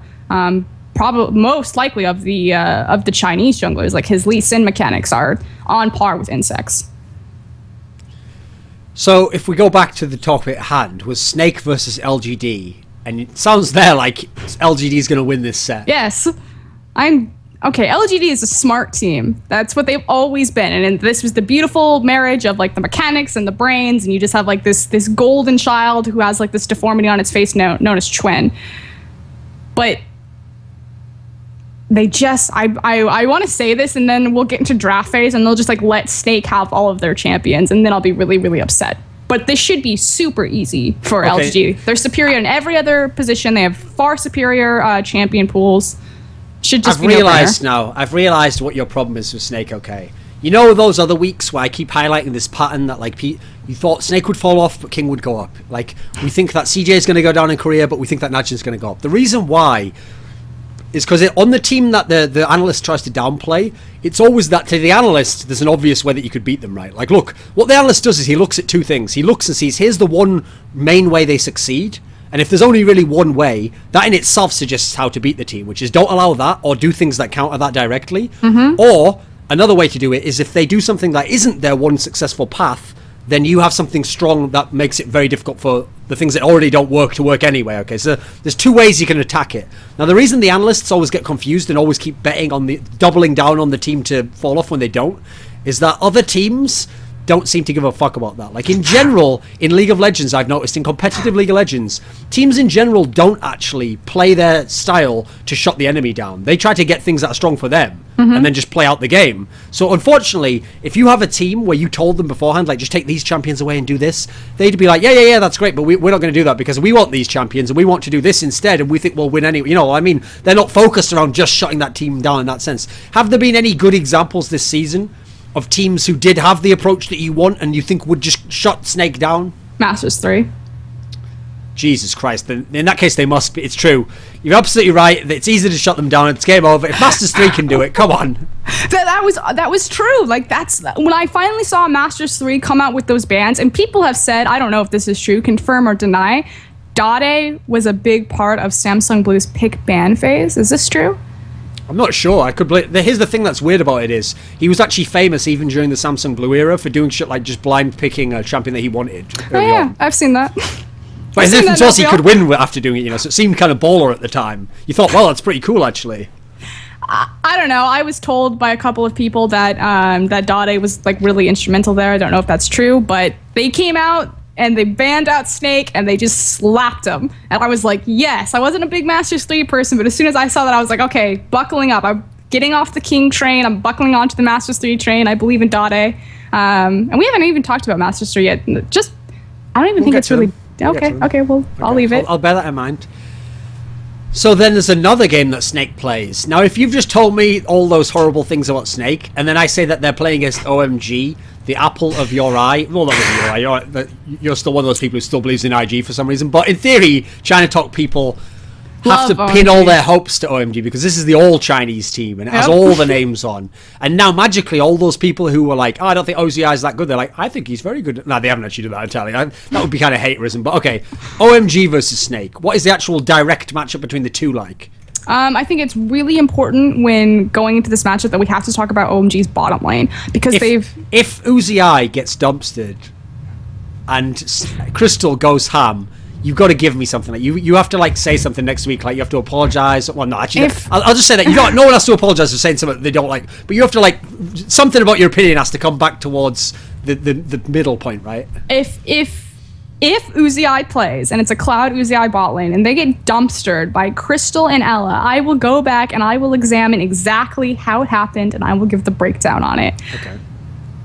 B: probably most likely of the Chinese junglers. Like his Lee Sin mechanics are on par with Insects.
A: So if we go back to the topic at hand, was Snake versus LGD, and it sounds there like LGD is going to win this set.
B: Yes. Okay, LGD is a smart team. That's what they've always been. And this was the beautiful marriage of like the mechanics and the brains, and you just have like this golden child who has like this deformity on its face known as Chwen. But they just, I want to say this, and then we'll get into draft phase, and they'll just like let Snake have all of their champions, and then I'll be really, really upset. But this should be super easy for LGD. They're superior in every other position. They have far superior champion pools. Should just
A: I've realized what your problem is with Snake, okay? You know those other weeks where I keep highlighting this pattern that like you thought Snake would fall off, but King would go up. Like, we think that CJ is going to go down in Korea, but we think that Najin is going to go up. The reason why is because on the team that the analyst tries to downplay, it's always that to the analyst, there's an obvious way that you could beat them, right? Like, look, what the analyst does is he looks at two things. He looks and sees, here's the one main way they succeed, and if there's only really one way, that in itself suggests how to beat the team, which is don't allow that, or do things that counter that directly. Or another way to do it is if they do something that isn't their one successful path, then you have something strong that makes it very difficult for the things that already don't work to work anyway, okay? So there's two ways you can attack it. Now, the reason the analysts always get confused and always keep betting on doubling down on the team to fall off when they don't, is that other teams don't seem to give a fuck about that. Like, in general, in League of Legends, I've noticed, in competitive League of Legends, teams in general don't actually play their style to shut the enemy down. They try to get things that are strong for them, and then just play out the game. So, unfortunately, if you have a team where you told them beforehand, like, just take these champions away and do this, they'd be like, yeah, that's great, but we're not going to do that because we want these champions, and we want to do this instead, and we think we'll win anyway. You know, I mean, they're not focused around just shutting that team down in that sense. Have there been any good examples this season of teams who did have the approach that you want and you think would just shut Snake down?
B: Masters 3.
A: Jesus Christ. Then in that case, they must be. It's true. You're absolutely right. It's easy to shut them down. It's game over. If Masters 3 can do it, come on.
B: That was true. Like, that's when I finally saw Masters 3 come out with those bans, and people have said, I don't know if this is true, confirm or deny, Dade was a big part of Samsung Blue's pick ban phase. Is this true?
A: I'm not sure. I could believe. Here's the thing that's weird about it is he was actually famous even during the Samsung Blue era for doing shit like just blind picking a champion that he wanted early on.
B: I've seen that.
A: But his infant sauce he could win after doing it, you know, so it seemed kind of baller at the time. You thought, well, that's pretty cool, actually.
B: I don't know. I was told by a couple of people that that Dade was like really instrumental there. I don't know if that's true, but they came out and they banned out Snake and they just slapped him. And I was like, yes. I wasn't a big Masters 3 person, but as soon as I saw that, I was like, okay, buckling up. I'm getting off the King train. I'm buckling onto the Masters 3 train. I believe in Dade. And we haven't even talked about Masters 3 yet. Just, I don't even think it's really... Okay, well, I'll leave it.
A: I'll bear that in mind. So then there's another game that Snake plays. Now, if you've just told me all those horrible things about Snake, and then I say that they're playing against OMG, the apple of your eye, well, not really your eye, you're still one of those people who still believes in IG for some reason, but in theory, China Talk people have to pin all their hopes to OMG because this is the all-Chinese team and it has all the names on. And now, magically, all those people who were like, oh, I don't think OZI is that good, they're like, I think he's very good. No, they haven't actually done that entirely. That would be kind of haterism. But okay, OMG versus Snake. What is the actual direct matchup between the two like?
B: I think it's really important when going into this matchup that we have to talk about OMG's bottom lane because
A: if Uzi gets dumpstered and Crystal goes ham, you've got to give me something. Like you have to like say something next week. Like you have to apologize. Well, no, actually, I'll just say that no one has to apologize for saying something they don't like. But you have to like something about your opinion has to come back towards the middle point, right?
B: If Uzi plays and it's a Cloud Uzi bot lane and they get dumpstered by Crystal and Ella, I will go back and I will examine exactly how it happened and I will give the breakdown on it.
A: Okay.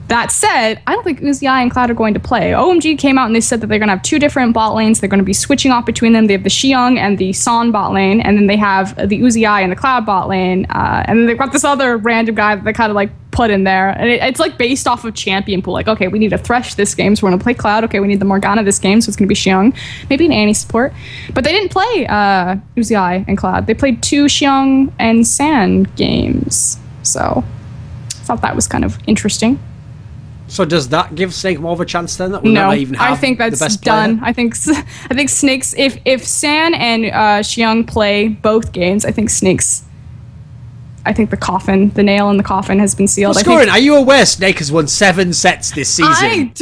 B: That said, I don't think Uzi and Cloud are going to play. OMG came out and they said that they're going to have two different bot lanes. They're going to be switching off between them. They have the Xiong and the Son bot lane, and then they have the Uzi and the Cloud bot lane. And then they've got this other random guy that they kind of like put in there. And it's like based off of champion pool. Like, okay, we need a Thresh this game, so we're going to play Cloud. Okay, we need the Morgana this game, so it's going to be Xiong. Maybe an Annie support. But they didn't play Uzi and Cloud. They played two Xiong and San games. So I thought that was kind of interesting.
A: So does that give Snake more of a chance then? That we might not even have
B: I think that's
A: the best
B: done.
A: player?
B: I think Snake's if San and Xiong play both games, I think the nail in the coffin has been sealed.
A: Froskurinn, are you aware Snake has won 7 sets this season?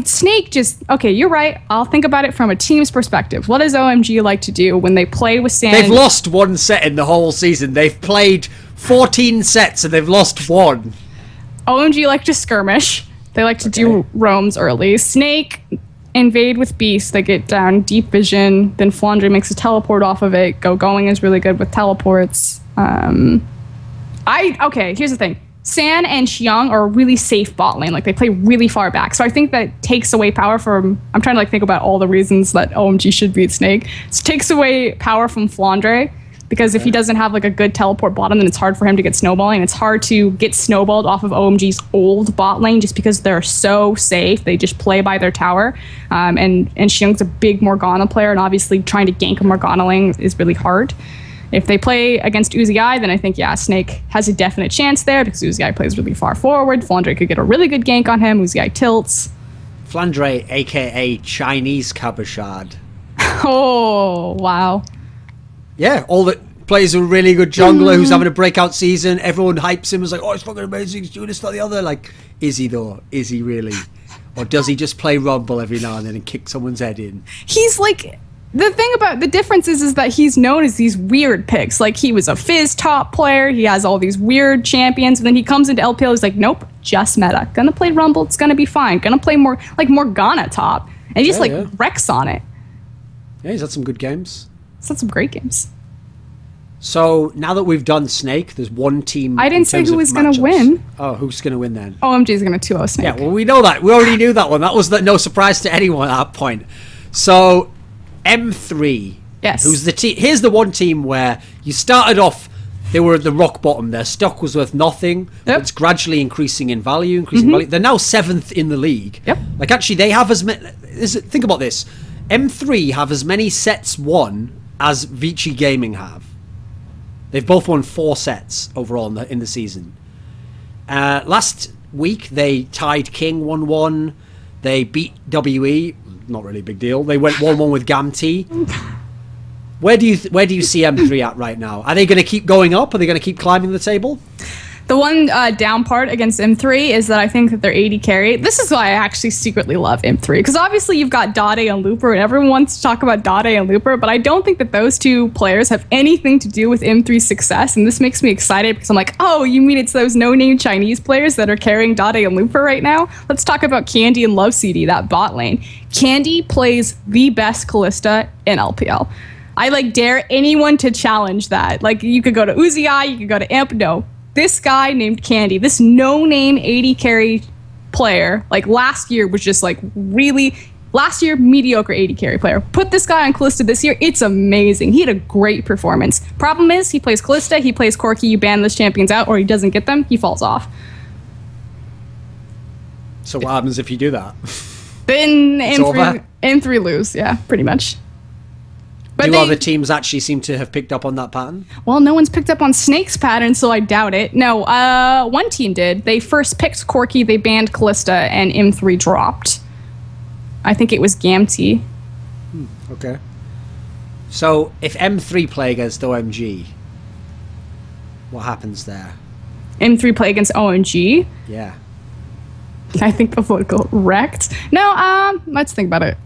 B: Snake just, okay, you're right. I'll think about it from a team's perspective. What does OMG like to do when they play with San?
A: They've lost 1 set in the whole season. They've played 14 sets and they've lost 1.
B: OMG like to skirmish. They like to do roams early. Snake invade with Beast. They get down deep vision. Then Flandre makes a teleport off of it. Going is really good with teleports. Here's the thing. San and Xiong are a really safe bot lane. Like they play really far back. So I think that takes away power from. I'm trying to like think about all the reasons that OMG should beat Snake. It takes away power from Flandre. Because if he doesn't have like a good teleport bottom, then it's hard for him to get snowballing. It's hard to get snowballed off of OMG's old bot lane just because they're so safe. They just play by their tower. And Xiong's a big Morgana player, and obviously trying to gank a Morgana lane is really hard. If they play against Uzi, then I think, Snake has a definite chance there because Uzi plays really far forward. Flandre could get a really good gank on him. Uzi tilts.
A: Flandre, a.k.a. Chinese Cabochard.
B: Oh, wow.
A: Yeah, all that plays a really good jungler who's having a breakout season. Everyone hypes him as like, oh, it's fucking amazing. He's doing this, not the other. Like, is he though? Is he really? Or does he just play Rumble every now and then and kick someone's head in?
B: He's like, The thing about the difference is that he's known as these weird picks. Like, he was a Fizz top player. He has all these weird champions. And then he comes into LPL. He's like, nope, just meta. Gonna play Rumble. It's gonna be fine. Gonna play more like Morgana top. And he just wrecks on it.
A: Yeah, he's had some good games.
B: He's had some great games.
A: So now that we've done Snake, there's one team.
B: I didn't say who was going to win.
A: Oh, who's going to win then?
B: OMG's going to 2-0 Snake.
A: Yeah, well, we know that. We already knew that one. That was no surprise to anyone at that point. So, M3.
B: Yes.
A: Who's the team? Here's the one team where you started off, they were at the rock bottom. Their stock was worth nothing. Yep. It's gradually increasing in value, They're now 7th in the league.
B: Yep.
A: Like, actually, they have as many. Think about this. M3 have as many sets won as Vici Gaming have. They've both won 4 sets overall in the season. Last week, they tied King 1-1. They beat WE. Not really a big deal. They went 1-1 with Gamty. Where do you see M3 at right now? Are they going to keep going up? Are they going to keep climbing the table?
B: The one down part against M3 is that I think that they're AD carry. This is why I actually secretly love M3. Because obviously you've got Dade and Looper, and everyone wants to talk about Dade and Looper, but I don't think that those two players have anything to do with M3's success. And this makes me excited because I'm like, oh, you mean it's those no-name Chinese players that are carrying Dade and Looper right now? Let's talk about Candy and Love CD, that bot lane. Candy plays the best Kalista in LPL. I dare anyone to challenge that. Like, you could go to Uzi, you could go to Imp. No. This guy named Candy, this no-name AD carry player, last year was just last year, mediocre AD carry player. Put this guy on Kalista this year, it's amazing. He had a great performance. Problem is, he plays Kalista, he plays Corki, you ban those champions out, or he doesn't get them, he falls off.
A: So what happens if you do that?
B: Then M3 lose, yeah, pretty much.
A: But do other teams actually seem to have picked up on that pattern?
B: Well, no one's picked up on Snake's pattern, so I doubt it. No, one team did. They first picked Corki, they banned Kalista, and M3 dropped. I think it was Gamty.
A: Okay. So, if M3 play against OMG, what happens there?
B: M3 play against OMG?
A: Yeah.
B: I think the would go wrecked. No, let's think about it.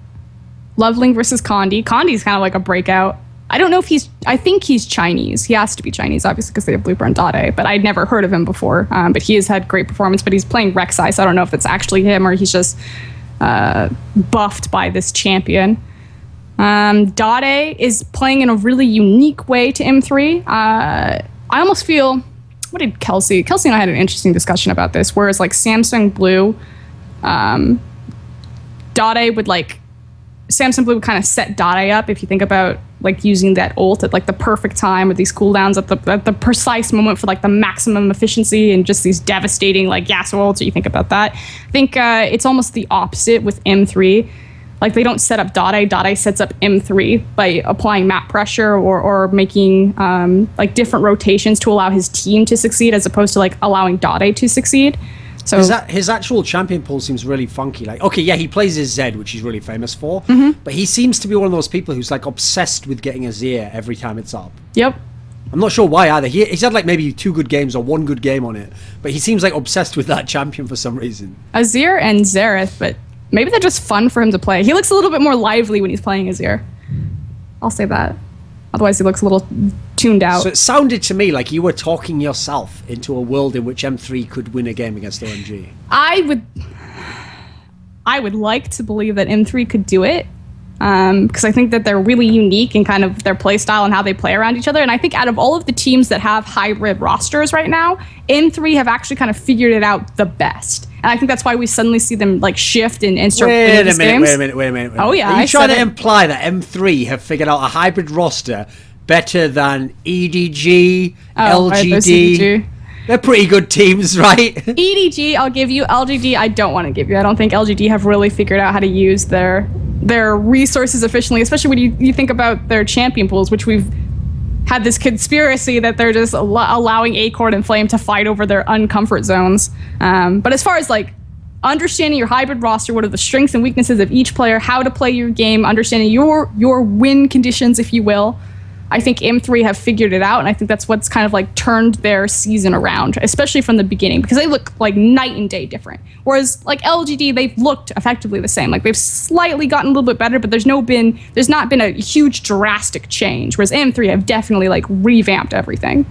B: Loveling versus Condi. Condi's kind of like a breakout. I don't know if I think he's Chinese. He has to be Chinese, obviously, because they have Blooper and Dade, but I'd never heard of him before. But he has had great performance, but he's playing Rek'Sai, so I don't know if it's actually him or he's just buffed by this champion. Dade is playing in a really unique way to M3. I almost feel, what did Kelsey and I had an interesting discussion about this, whereas Samsung Blue, Dade would Samsung Blue would kind of set Dade up if you think about using that ult at the perfect time with these cooldowns at the precise moment for the maximum efficiency and just these devastating Yasuo ults. So you think about that. I think it's almost the opposite with M3. They don't set up Dade. Dade sets up M3 by applying map pressure or making different rotations to allow his team to succeed as opposed to allowing Dade to succeed. So
A: his actual champion pool seems really funky. Okay, yeah, he plays his Zed, which he's really famous for. But he seems to be one of those people who's obsessed with getting a Azir every time it's up.
B: Yep.
A: I'm not sure why either. He's had maybe 2 good games or 1 good game on it, but he seems obsessed with that champion for some reason.
B: Azir and Xerath, but maybe they're just fun for him to play. He looks a little bit more lively when he's playing Azir. I'll say that. Otherwise, he looks a little tuned out.
A: So it sounded to me like you were talking yourself into a world in which M3 could win a game against OMG.
B: I would like to believe that M3 could do it, because I think that they're really unique in kind of their play style and how they play around each other. And I think out of all of the teams that have hybrid rosters right now, M3 have actually kind of figured it out the best. And I think that's why we suddenly see them shift and start winning these games.
A: Wait a minute.
B: Oh yeah,
A: are you trying to imply that M3 have figured out a hybrid roster better than EDG, LGD? They're pretty good teams, right?
B: EDG, I'll give you. LGD, I don't want to give you. I don't think LGD have really figured out how to use their resources efficiently, especially when you think about their champion pools, which we've had this conspiracy that they're just allowing Acorn and Flame to fight over their uncomfort zones. But as far as understanding your hybrid roster, what are the strengths and weaknesses of each player, how to play your game, understanding your win conditions, if you will, I think M3 have figured it out, and I think that's what's kind of like turned their season around, especially from the beginning, because they look like night and day different. Whereas like LGD, they've looked effectively the same. Like they've slightly gotten a little bit better, but there's not been a huge drastic change. Whereas M3 have definitely like revamped everything.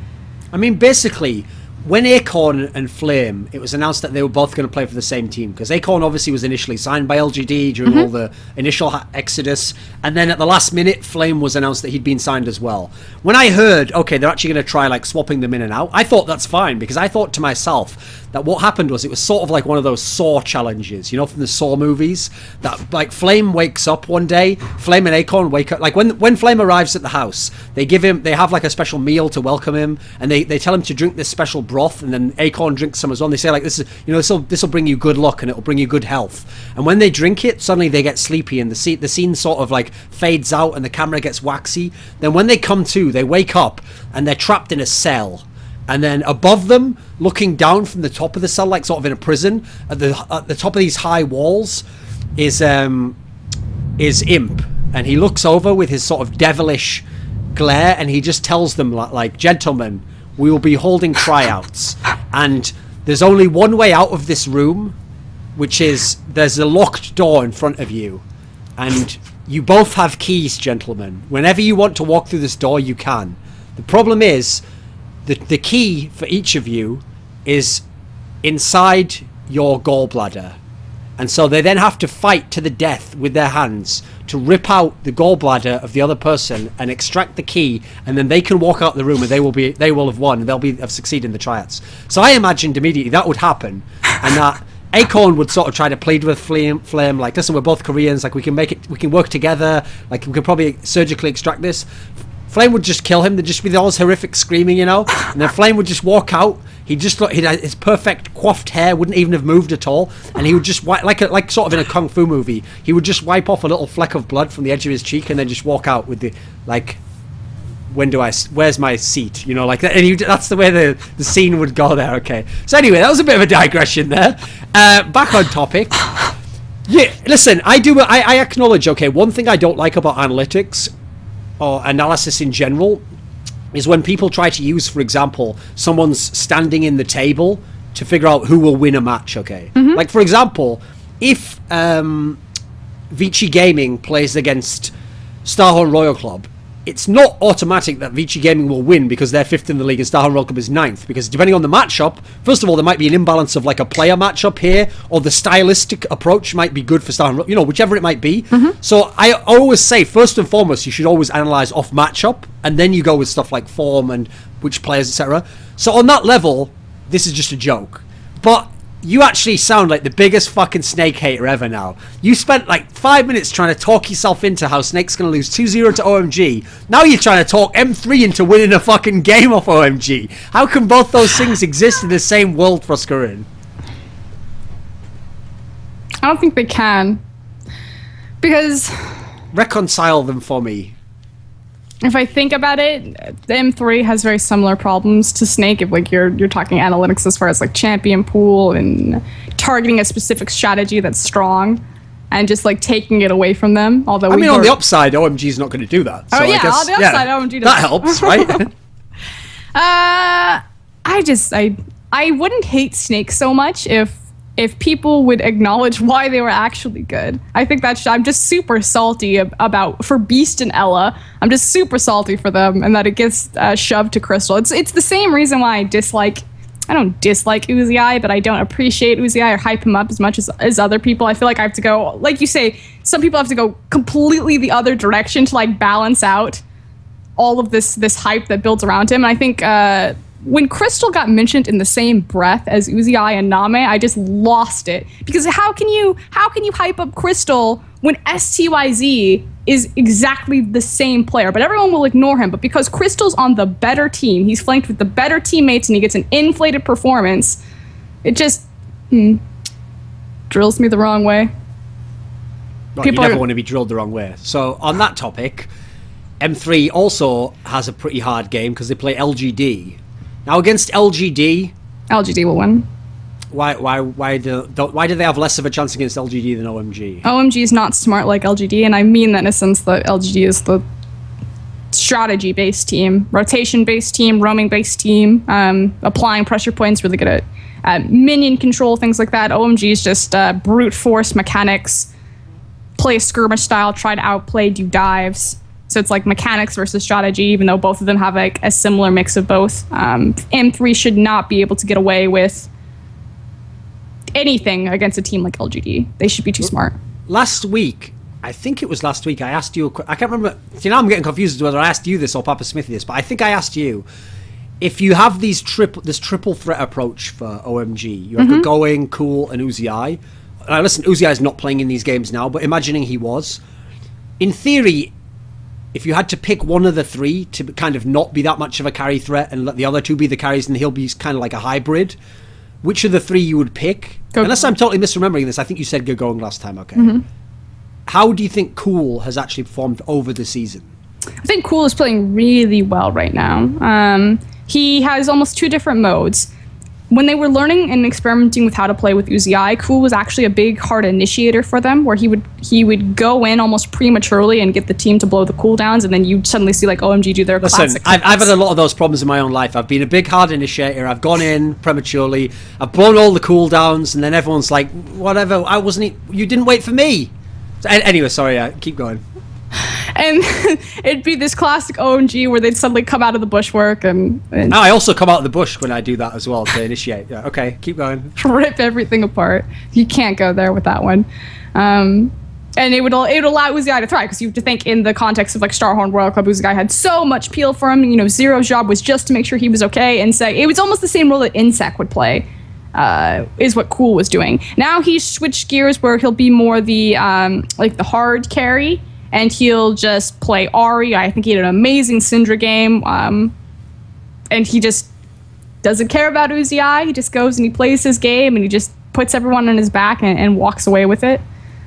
A: I mean, basically, when Acorn and Flame, it was announced that they were both going to play for the same team, because Acorn obviously was initially signed by LGD during all the initial exodus, and then at the last minute, Flame was announced that he'd been signed as well. When I heard, okay, they're actually going to try like swapping them in and out, I thought that's fine, because I thought to myself that what happened was it was sort of like one of those Saw challenges, you know, from the Saw movies, that like Flame wakes up one day, Flame and Acorn wake up, like when Flame arrives at the house, they have like a special meal to welcome him, and they tell him to drink this special broth, and then Acorn drinks some as well. And they say like, this is, you know, this will bring you good luck and it'll bring you good health. And when they drink it, suddenly they get sleepy, and the scene sort of like fades out and the camera gets waxy. Then when they come to, they wake up and they're trapped in a cell. And then above them, looking down from the top of the cell, like sort of in a prison, at the top of these high walls, is Imp, and he looks over with his sort of devilish glare, and he just tells them like, gentlemen, we will be holding tryouts, and there's only one way out of this room, which is there's a locked door in front of you, and you both have keys, gentlemen. Whenever you want to walk through this door, you can. The problem is, the key for each of you is inside your gallbladder. And so they then have to fight to the death with their hands to rip out the gallbladder of the other person and extract the key, and then they can walk out the room and they will have won, and have succeeded in the tryouts. So I imagined immediately that would happen, and that Acorn would sort of try to plead with Flame, like, listen, we're both Koreans, like we can work together, like we can probably surgically extract this. Flame would just kill him. There'd just be all this horrific screaming, you know, and then Flame would just walk out. He'd had his perfect coiffed hair wouldn't even have moved at all, and he would just like sort of in a kung fu movie, he would just wipe off a little fleck of blood from the edge of his cheek and then just walk out with the like, where's my seat, you know, like that. And that's the way the scene would go there. Okay, so anyway, that was a bit of a digression there. Back on topic. Yeah, listen, I acknowledge, okay, one thing I don't like about analytics or analysis in general is when people try to use, for example, someone's standing in the table to figure out who will win a match, okay? Like, for example, if Vici Gaming plays against Starhorn Royal Club, it's not automatic that Vici Gaming will win because they're 5th in the league and Starhorn Royal Club is 9th, because depending on the matchup, first of all, there might be an imbalance of like a player matchup here, or the stylistic approach might be good for Starhorn, you know, whichever it might be. So I always say, first and foremost, you should always analyze off matchup, and then you go with stuff like form and which players, etc. So on that level, this is just a joke. But you actually sound like the biggest fucking Snake hater ever now. You spent like 5 minutes trying to talk yourself into how Snake's going to lose 2-0 to OMG. Now you're trying to talk M3 into winning a fucking game off OMG. How can both those things exist in the same world, Froskurinn?
B: I don't think they can. Because
A: reconcile them for me.
B: If I think about it, the M3 has very similar problems to Snake. If like you're talking analytics as far as like champion pool and targeting a specific strategy that's strong, and just like taking it away from them. Although
A: I mean, on the upside, OMG's not going to do that. So
B: I guess, on the upside,
A: yeah,
B: OMG does
A: that helps, right?
B: I wouldn't hate Snake so much if people would acknowledge why they were actually good. I think I'm just super salty for Beast and Ella. I'm just super salty for them, and that it gets shoved to Crystal. It's the same reason why I don't dislike Uzi, but I don't appreciate Uzi or hype him up as much as other people. I feel like I have to go, like you say, some people have to go completely the other direction to like balance out all of this hype that builds around him. And I think when Crystal got mentioned in the same breath as Uzi and Nami, I just lost it. Because how can you hype up Crystal when STYZ is exactly the same player, but everyone will ignore him. But because Crystal's on the better team, he's flanked with the better teammates, and he gets an inflated performance, it just drills me the wrong way.
A: Well, you never want to be drilled the wrong way. So on that topic, M3 also has a pretty hard game because they play LGD. Now against LGD
B: will win.
A: Why do they have less of a chance against LGD than OMG?
B: OMG is not smart like LGD, and I mean that in a sense that LGD is the strategy-based team, rotation-based team, roaming-based team, applying pressure points, really good at minion control, things like that. OMG is just brute force mechanics, play skirmish style, try to outplay, do dives. So it's like mechanics versus strategy, even though both of them have like a similar mix of both. M3 should not be able to get away with anything against a team like LGD. They should be too smart.
A: Last week, I think it was last week, I asked you, I can't remember, I'm getting confused as to whether I asked you this or Papa Smithy this, but I think I asked you, if you have this triple threat approach for OMG, you have Going, Cool, and Uzi. Now listen, Uzi is not playing in these games now, but imagining he was, in theory, if you had to pick one of the three to kind of not be that much of a carry threat and let the other two be the carries and he'll be kind of like a hybrid, which of the three you would pick? Unless I'm totally misremembering this, I think you said Going last time, okay. How do you think Cool has actually performed over the season?
B: I think Cool is playing really well right now. He has almost two different modes. When they were learning and experimenting with how to play with Uzi, Cool was actually a big hard initiator for them, where he would go in almost prematurely and get the team to blow the cooldowns, and then you suddenly see like OMG do their classic.
A: I've had a lot of those problems in my own life. I've been a big hard initiator. I've gone in prematurely. I've blown all the cooldowns, and then everyone's like, "Whatever, I wasn't. You didn't wait for me." So, anyway, sorry. Keep going.
B: And it'd be this classic OMG where they'd suddenly come out of the bushwork and
A: I also come out of the bush when I do that as well to initiate. Yeah, okay, keep going.
B: Rip everything apart. You can't go there with that one. And it would allow Uzi to thrive, because you have to think in the context of like Starhorn Royal Club, Uzi had so much peel for him. You know, Zero's job was just to make sure he was okay, and say it was almost the same role that Insec would play. Is what Cool was doing. Now he's switched gears where he'll be more the like the hard carry. And he'll just play Ari. I think he had an amazing Syndra game. And he just doesn't care about Uzi. He just goes and he plays his game and he just puts everyone on his back and walks away with it.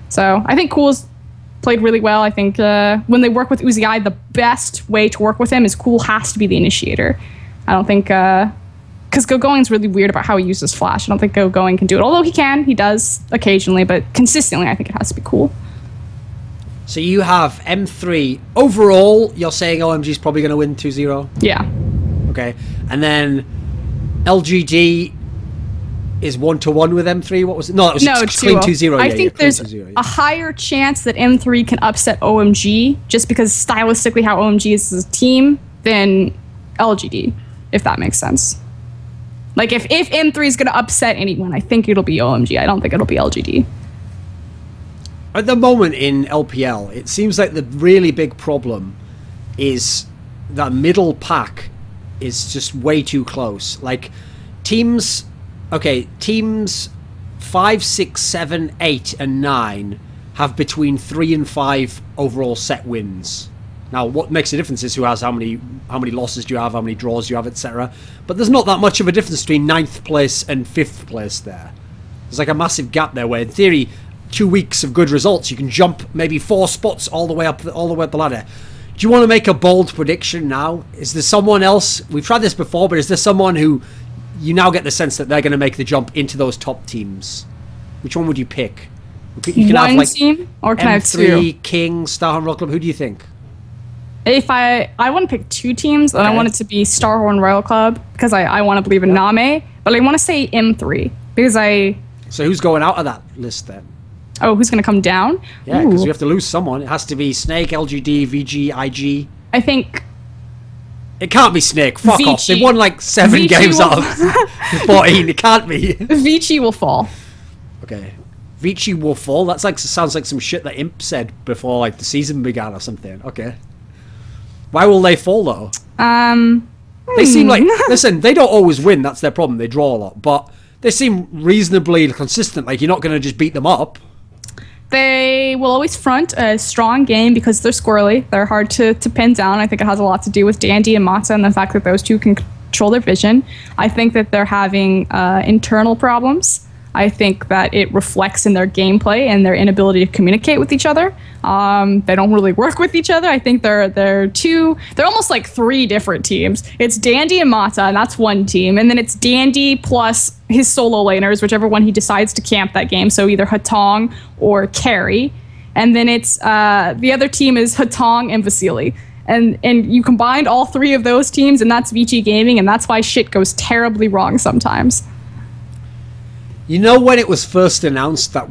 B: So I think Cool's played really well. I think when they work with Uzi, the best way to work with him is Cool has to be the initiator. I don't think... Because Going's really weird about how he uses Flash. I don't think Going can do it. Although he does occasionally, but consistently I think it has to be Cool.
A: So you have M3. Overall, you're saying OMG's probably going to win 2-0?
B: Yeah.
A: Okay. And then LGD is 1-1 with M3? What was it? No, it was clean 2-0.
B: I think there's a higher chance that M3 can upset OMG just because stylistically how OMG is as a team than LGD, if that makes sense. Like if M3 is going to upset anyone, I think it'll be OMG. I don't think it'll be LGD.
A: At the moment in LPL, it seems like the really big problem is that middle pack is just way too close. Like teams 5, 6, 7, 8, and 9 have between 3 and 5 overall set wins. Now, what makes a difference is who has how many losses do you have, how many draws you have, etc. But there's not that much of a difference between 9th place and 5th place there. There's like a massive gap there where, in theory, 2 weeks of good results, you can jump maybe 4 spots all the way up the ladder. Do you want to make a bold prediction now? Is there someone else? We've tried this before, but is there someone who you now get the sense that they're going to make the jump into those top teams? Which one would you pick? You can have like
B: team, or can I have
A: M3,
B: two?
A: King, Starhorn Royal Club. Who do you think?
B: If I want to pick 2 teams, and I want it to be Starhorn Royal Club because I want to believe in Nami, but I want to say M3 because
A: So who's going out of that list then?
B: Oh, who's going to come down?
A: Yeah, because you have to lose someone. It has to be Snake, LGD, VG, IG.
B: I think...
A: It can't be Snake. Fuck
B: Vici.
A: off. They've won like 7 games out of 14. It can't be.
B: Vici will fall.
A: Okay. Vici will fall? That sounds like some shit that Imp said before like the season began or something. Okay. Why will they fall though? They seem like... Listen, they don't always win. That's their problem. They draw a lot. But they seem reasonably consistent. Like, you're not going to just beat them up.
B: They will always front a strong game because they're squirrely. They're hard to pin down. I think it has a lot to do with Dandy and Mata and the fact that those two can control their vision. I think that they're having internal problems. I think that it reflects in their gameplay and their inability to communicate with each other. They don't really work with each other. I think they're almost like 3 different teams. It's Dandy and Mata, and that's one team. And then it's Dandy plus his solo laners, whichever one he decides to camp that game. So either Hatong or Carry. And then it's the other team is Hatong and Vasily. and you combined all three of those teams, and that's VG Gaming, and that's why shit goes terribly wrong sometimes.
A: You know, when it was first announced that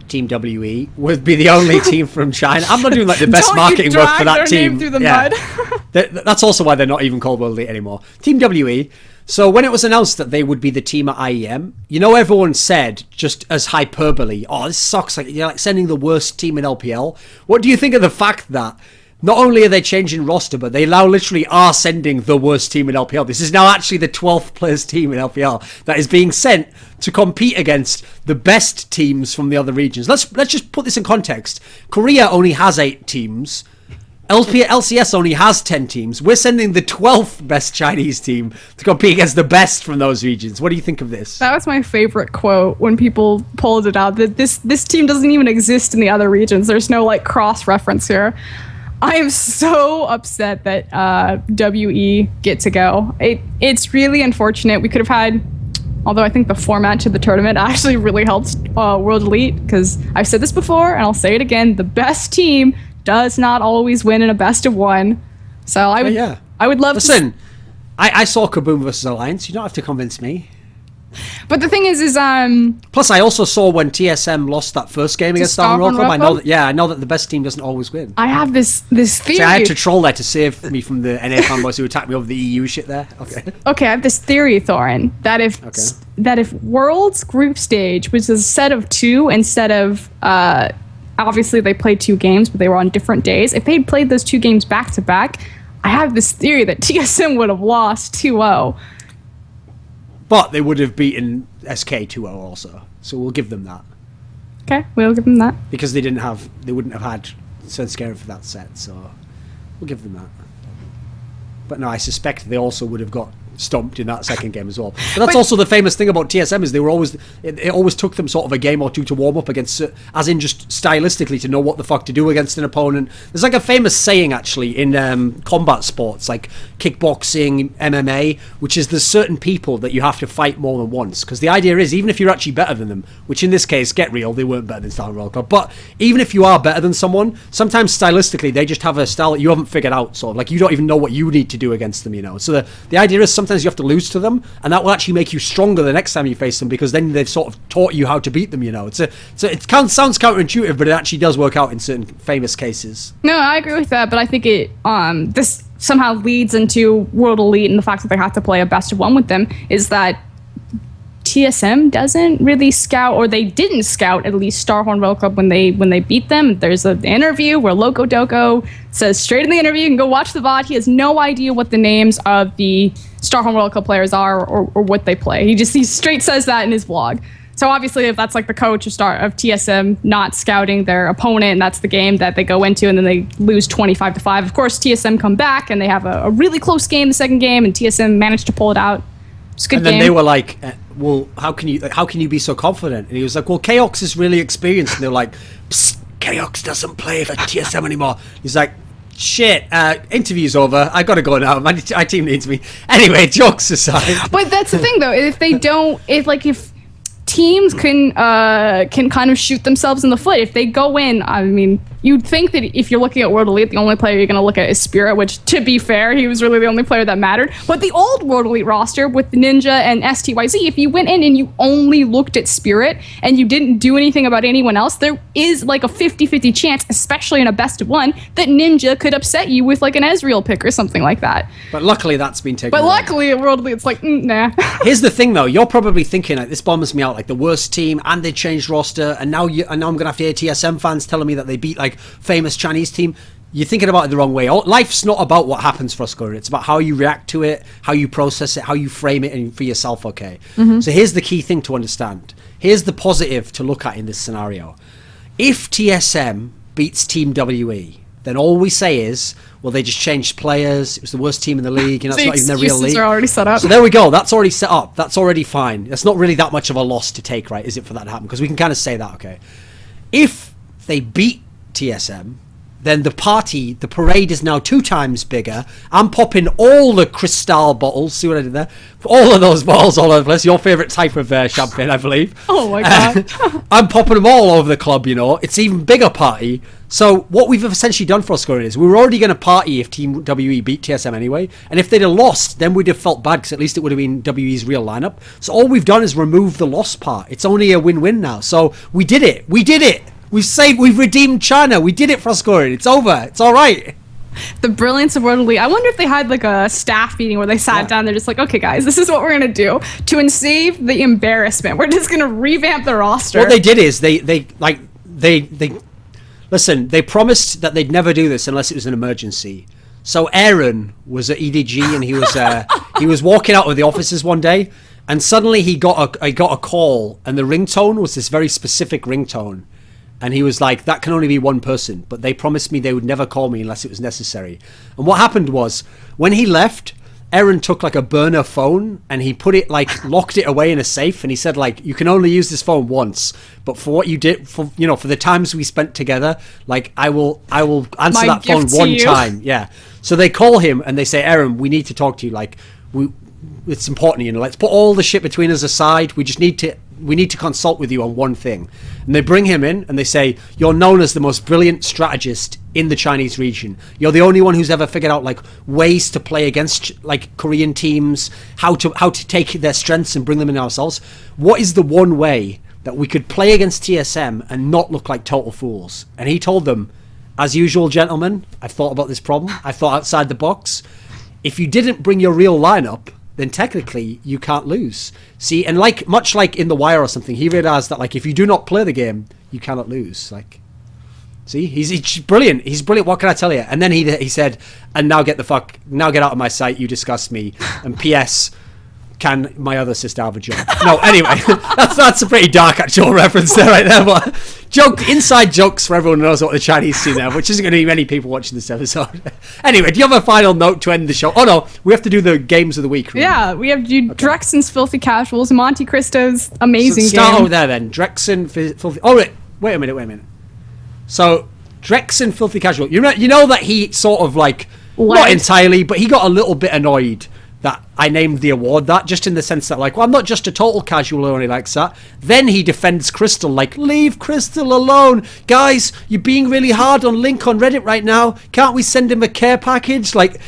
A: Team WE would be the only team from China. I'm not doing like the best marketing work for that team.
B: Through the mud.
A: That's also why they're not even called World Elite anymore. Team WE. So when it was announced that they would be the team at IEM, you know, everyone said, just as hyperbole, "Oh, this sucks! Like, you're like sending the worst team in LPL." What do you think of the fact that not only are they changing roster, but they now literally are sending the worst team in LPL? This is now actually the 12th place team in LPL that is being sent to compete against the best teams from the other regions. Let's just put this in context. Korea only has 8 teams. LCS only has 10 teams. We're sending the 12th best Chinese team to compete against the best from those regions. What do you think of this?
B: That was my favorite quote when people pulled it out, that this team doesn't even exist in the other regions. There's no like cross-reference here. I am so upset that WE get to go. It's really unfortunate. We could have had, although I think the format to the tournament actually really helped World Elite, because I've said this before and I'll say it again, the best team does not always win in a best of one. So I would love to...
A: Listen, I saw Kaboom versus Alliance. You don't have to convince me.
B: But the thing is
A: plus I also saw when TSM lost that first game against Thorin and Froskurinn. I know that the best team doesn't always win.
B: I have this theory.
A: See, I had to troll there to save me from the NA fanboys who attacked me over the EU shit there.
B: Okay, I have this theory, Thorin, that if World's group stage was a set of 2 instead of obviously they played 2 games, but they were on different days. If they'd played those 2 games back to back, I have this theory that TSM would have lost 2-0.
A: But they would have beaten SK 2-0 also, so we'll give them that.
B: Okay, we'll give them that.
A: Because they wouldn't have had Svenskeren for that set, so we'll give them that. But no, I suspect they also would have got stomped in that second game as well. But that's also the famous thing about TSM, is they were always, it always took them sort of a game or 2 to warm up against, as in just stylistically to know what the fuck to do against an opponent. There's like a famous saying actually in combat sports like kickboxing, MMA, which is there's certain people that you have to fight more than once, because the idea is even if you're actually better than them, which in this case, get real, they weren't better than Star Royal Club, but even if you are better than someone, sometimes stylistically they just have a style that you haven't figured out, sort of like you don't even know what you need to do against them, you know. So the idea is sometimes you have to lose to them, and that will actually make you stronger the next time you face them, because then they've sort of taught you how to beat them, you know. So it sounds counterintuitive, but it actually does work out in certain famous cases.
B: No, I agree with that, but I think it this somehow leads into World Elite, and the fact that they have to play a best of 1 with them is that TSM doesn't really scout, or they didn't scout at least Starhorn Royal Club when they beat them. There's an interview where Loco Doco says straight in the interview, you can go watch the VOD, he has no idea what the names of the Starhorn Royal Club players are or what they play. He straight says that in his vlog. So obviously if that's like the coach of TSM not scouting their opponent, and that's the game that they go into and then they lose 25-5, of course TSM come back and they have a really close game the second game, and TSM managed to pull it out. It's a good game.
A: And then they were like, well, how can you be so confident? And he was like, well, Chaos is really experienced. And they're like, psst, Chaos doesn't play for TSM anymore. He's like, shit, interview's over. I gotta go now. My team needs me. Anyway, jokes aside.
B: But that's the thing, though. If teams can kind of shoot themselves in the foot if they go in. I mean, you'd think that if you're looking at World Elite, the only player you're going to look at is Spirit, which, to be fair, he was really the only player that mattered. But the old World Elite roster with Ninja and STYZ, if you went in and you only looked at Spirit and you didn't do anything about anyone else, there is like a 50-50 chance, especially in a best of 1, that Ninja could upset you with like an Ezreal pick or something like that.
A: But luckily that's been taken away.
B: Luckily at World Elite, it's like, nah.
A: Here's the thing though, you're probably thinking like, this bombers me out, like the worst team, and they changed roster, and now I'm gonna have to hear TSM fans telling me that they beat like famous Chinese team. You're thinking about it the wrong way. Life's not about what happens for Froskurinn. It's about how you react to it, how you process it, how you frame it and for yourself, okay? Mm-hmm. So here's the key thing to understand. Here's the positive to look at in this scenario. If TSM beats Team WE, then all we say is, well, they just changed players. It was the worst team in the league. You know, it's not even their real league.
B: Are already set up.
A: So there we go. That's already set up. That's already fine. That's not really that much of a loss to take, right? Is it for that to happen? Because we can kind of say that, okay? If they beat TSM, then the parade is now 2 times bigger. I'm popping all the crystal bottles. See what I did there? All of those bottles all over the place. Your favourite type of champagne, I believe.
B: Oh my god.
A: I'm popping them all over the club, you know. It's even bigger party. So what we've essentially done for Froskurinn is we were already going to party if Team WE beat TSM anyway. And if they'd have lost, then we'd have felt bad because at least it would have been WE's real lineup. So all we've done is remove the loss part. It's only a win-win now. So we did it. We did it. We've redeemed China. We did it, Froskurinn. It's over. It's all right.
B: The brilliance of World Elite. I wonder if they had like a staff meeting where they sat down. They're just like, okay, guys, this is what we're gonna do to save the embarrassment. We're just gonna revamp the roster.
A: What they did is they listen. They promised that they'd never do this unless it was an emergency. So Aaron was at EDG and he was walking out of the offices one day, and suddenly he got a call, and the ringtone was this very specific ringtone. And he was like, that can only be one person. But they promised me they would never call me unless it was necessary. And what happened was, when he left, Aaron took like a burner phone and he put it like, locked it away in a safe. And he said like, you can only use this phone once. But for what you did, for the times we spent together, like I will answer that phone one time. Yeah. So they call him and they say, Aaron, we need to talk to you. Like, it's important, you know, let's put all the shit between us aside. We need to consult with you on one thing. And they bring him in and they say, you're known as the most brilliant strategist in the Chinese region. You're the only one who's ever figured out like ways to play against like Korean teams, how to take their strengths and bring them in ourselves. What is the one way that we could play against TSM and not look like total fools? And he told them, as usual, gentlemen, I've thought about this problem. I thought outside the box. If you didn't bring your real lineup, then technically you can't lose. See, and like much like in The Wire or something, he realized that like if you do not play the game, you cannot lose. Like, see, he's brilliant. He's brilliant. What can I tell you? And then he said, and now get out of my sight. You disgust me. And P.S. Can my other sister have a job? No, anyway, that's a pretty dark actual reference there, right there. But inside jokes for everyone who knows what the Chinese scene there, which isn't going to be many people watching this episode. Anyway, do you have a final note to end the show? Oh no, we have to do the games of the week. Remember?
B: Yeah, we have to do Drexen's Filthy Casuals, Monte Cristo's amazing
A: start
B: game.
A: over there then. Drexen Filthy. Oh wait a minute. So Drexen Filthy Casual. You know that he sort of like not entirely, but he got a little bit annoyed that I named the award that, just in the sense that like, well, I'm not just a total casual who only likes that. Then he defends Crystal like, leave Crystal alone. Guys, you're being really hard on Link on Reddit right now. Can't we send him a care package? Like,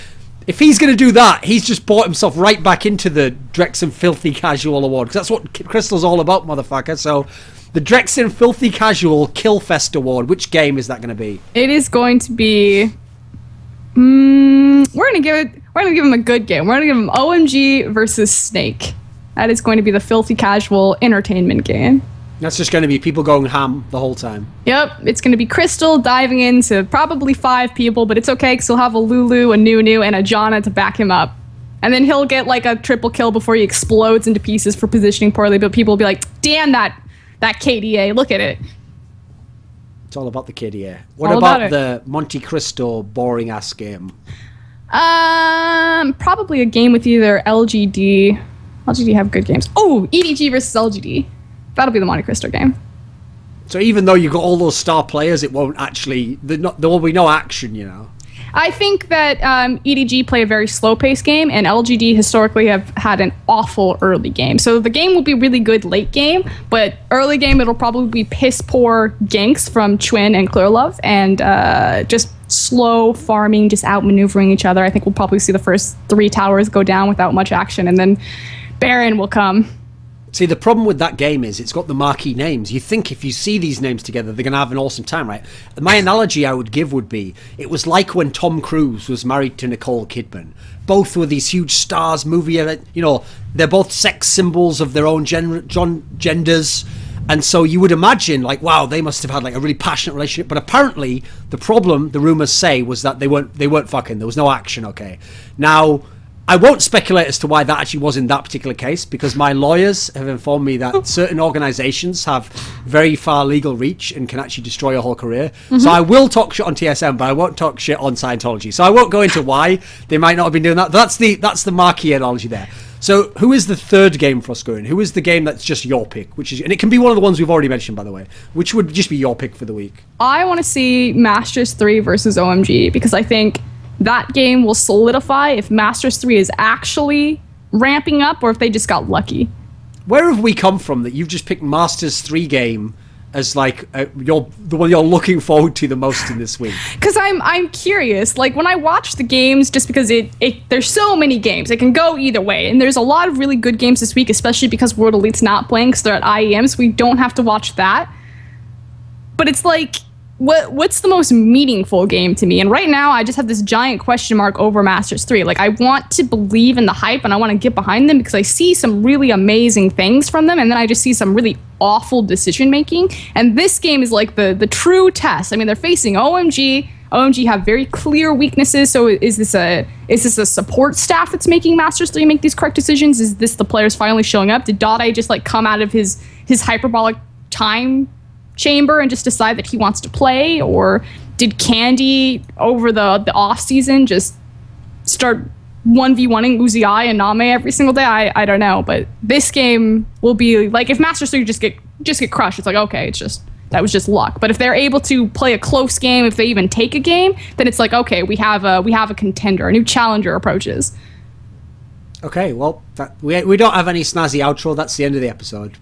A: if he's going to do that, he's just bought himself right back into the Drexen Filthy Casual award, because that's what Crystal's all about, motherfucker. So the Drexen Filthy Casual Killfest award, which game is that going to be?
B: It is going to be... we're gonna give him a good game. We're gonna give him OMG versus Snake. That is going to be the Filthy Casual entertainment game.
A: That's just going to be people going ham the whole time.
B: Yep, it's going to be Crystal diving into probably 5 people, but it's okay because he'll have a Lulu, a Nunu, and a Janna to back him up. And then he'll get like a triple kill before he explodes into pieces for positioning poorly, but people will be like, damn that KDA, look at it.
A: It's all about the KDA. What about the Monte Cristo boring ass game?
B: Probably a game with either LGD. LGD have good games. Oh, EDG versus LGD. That'll be the Monte Cristo game.
A: So even though you've got all those star players, it won't actually... There will be no action, you know?
B: I think that EDG play a very slow-paced game, and LGD historically have had an awful early game. So the game will be really good late game, but early game it'll probably be piss-poor ganks from Chwin and Clearlove, and just slow farming, just outmaneuvering each other. I think we'll probably see the first 3 towers go down without much action, and then Baron will come.
A: See, the problem with that game is it's got the marquee names. You think if you see these names together, they're going to have an awesome time, right? My analogy I would give would be, it was like when Tom Cruise was married to Nicole Kidman. Both were these huge stars, they're both sex symbols of their own genders. And so you would imagine, like, wow, they must have had like a really passionate relationship. But apparently, the problem, the rumors say, was that they weren't fucking. There was no action, okay? Now, I won't speculate as to why that actually was in that particular case, because my lawyers have informed me that certain organizations have very far legal reach and can actually destroy your whole career. Mm-hmm. So I will talk shit on TSM, but I won't talk shit on Scientology. So I won't go into why they might not have been doing that. That's the marquee analogy there. So who is the third game, Froskurinn? Who is the game that's just your pick? And it can be one of the ones we've already mentioned, by the way. Which would just be your pick for the week?
B: I want to see Masters 3 versus OMG because I think that game will solidify if Masters 3 is actually ramping up or if they just got lucky.
A: Where have we come from that you've just picked Masters 3 game as like the one you're looking forward to the most in this week?
B: Because I'm curious. Like when I watch the games, just because there's so many games, it can go either way, and there's a lot of really good games this week, especially because World Elite's not playing because they're at IEM, so we don't have to watch that. But it's like, what's the most meaningful game to me? And right now, I just have this giant question mark over Masters 3. Like I want to believe in the hype and I want to get behind them because I see some really amazing things from them, and then I just see some really awful decision making. And this game is like the true test. I mean, they're facing OMG. OMG have very clear weaknesses. So is this a support staff that's making Masters 3 make these correct decisions? Is this the players finally showing up? Did Dade just like come out of his hyperbolic time chamber and just decide that he wants to play? Or did Candy over the off season just start 1v1ing Uzi and Nami every single day? I don't know, but this game will be like, if Masters 3 just get crushed, it's like, okay, that was just luck. But if they're able to play a close game, if they even take a game, then it's like, okay, we have a contender, a new challenger approaches.
A: Okay, well, we don't have any snazzy outro. That's the end of the episode.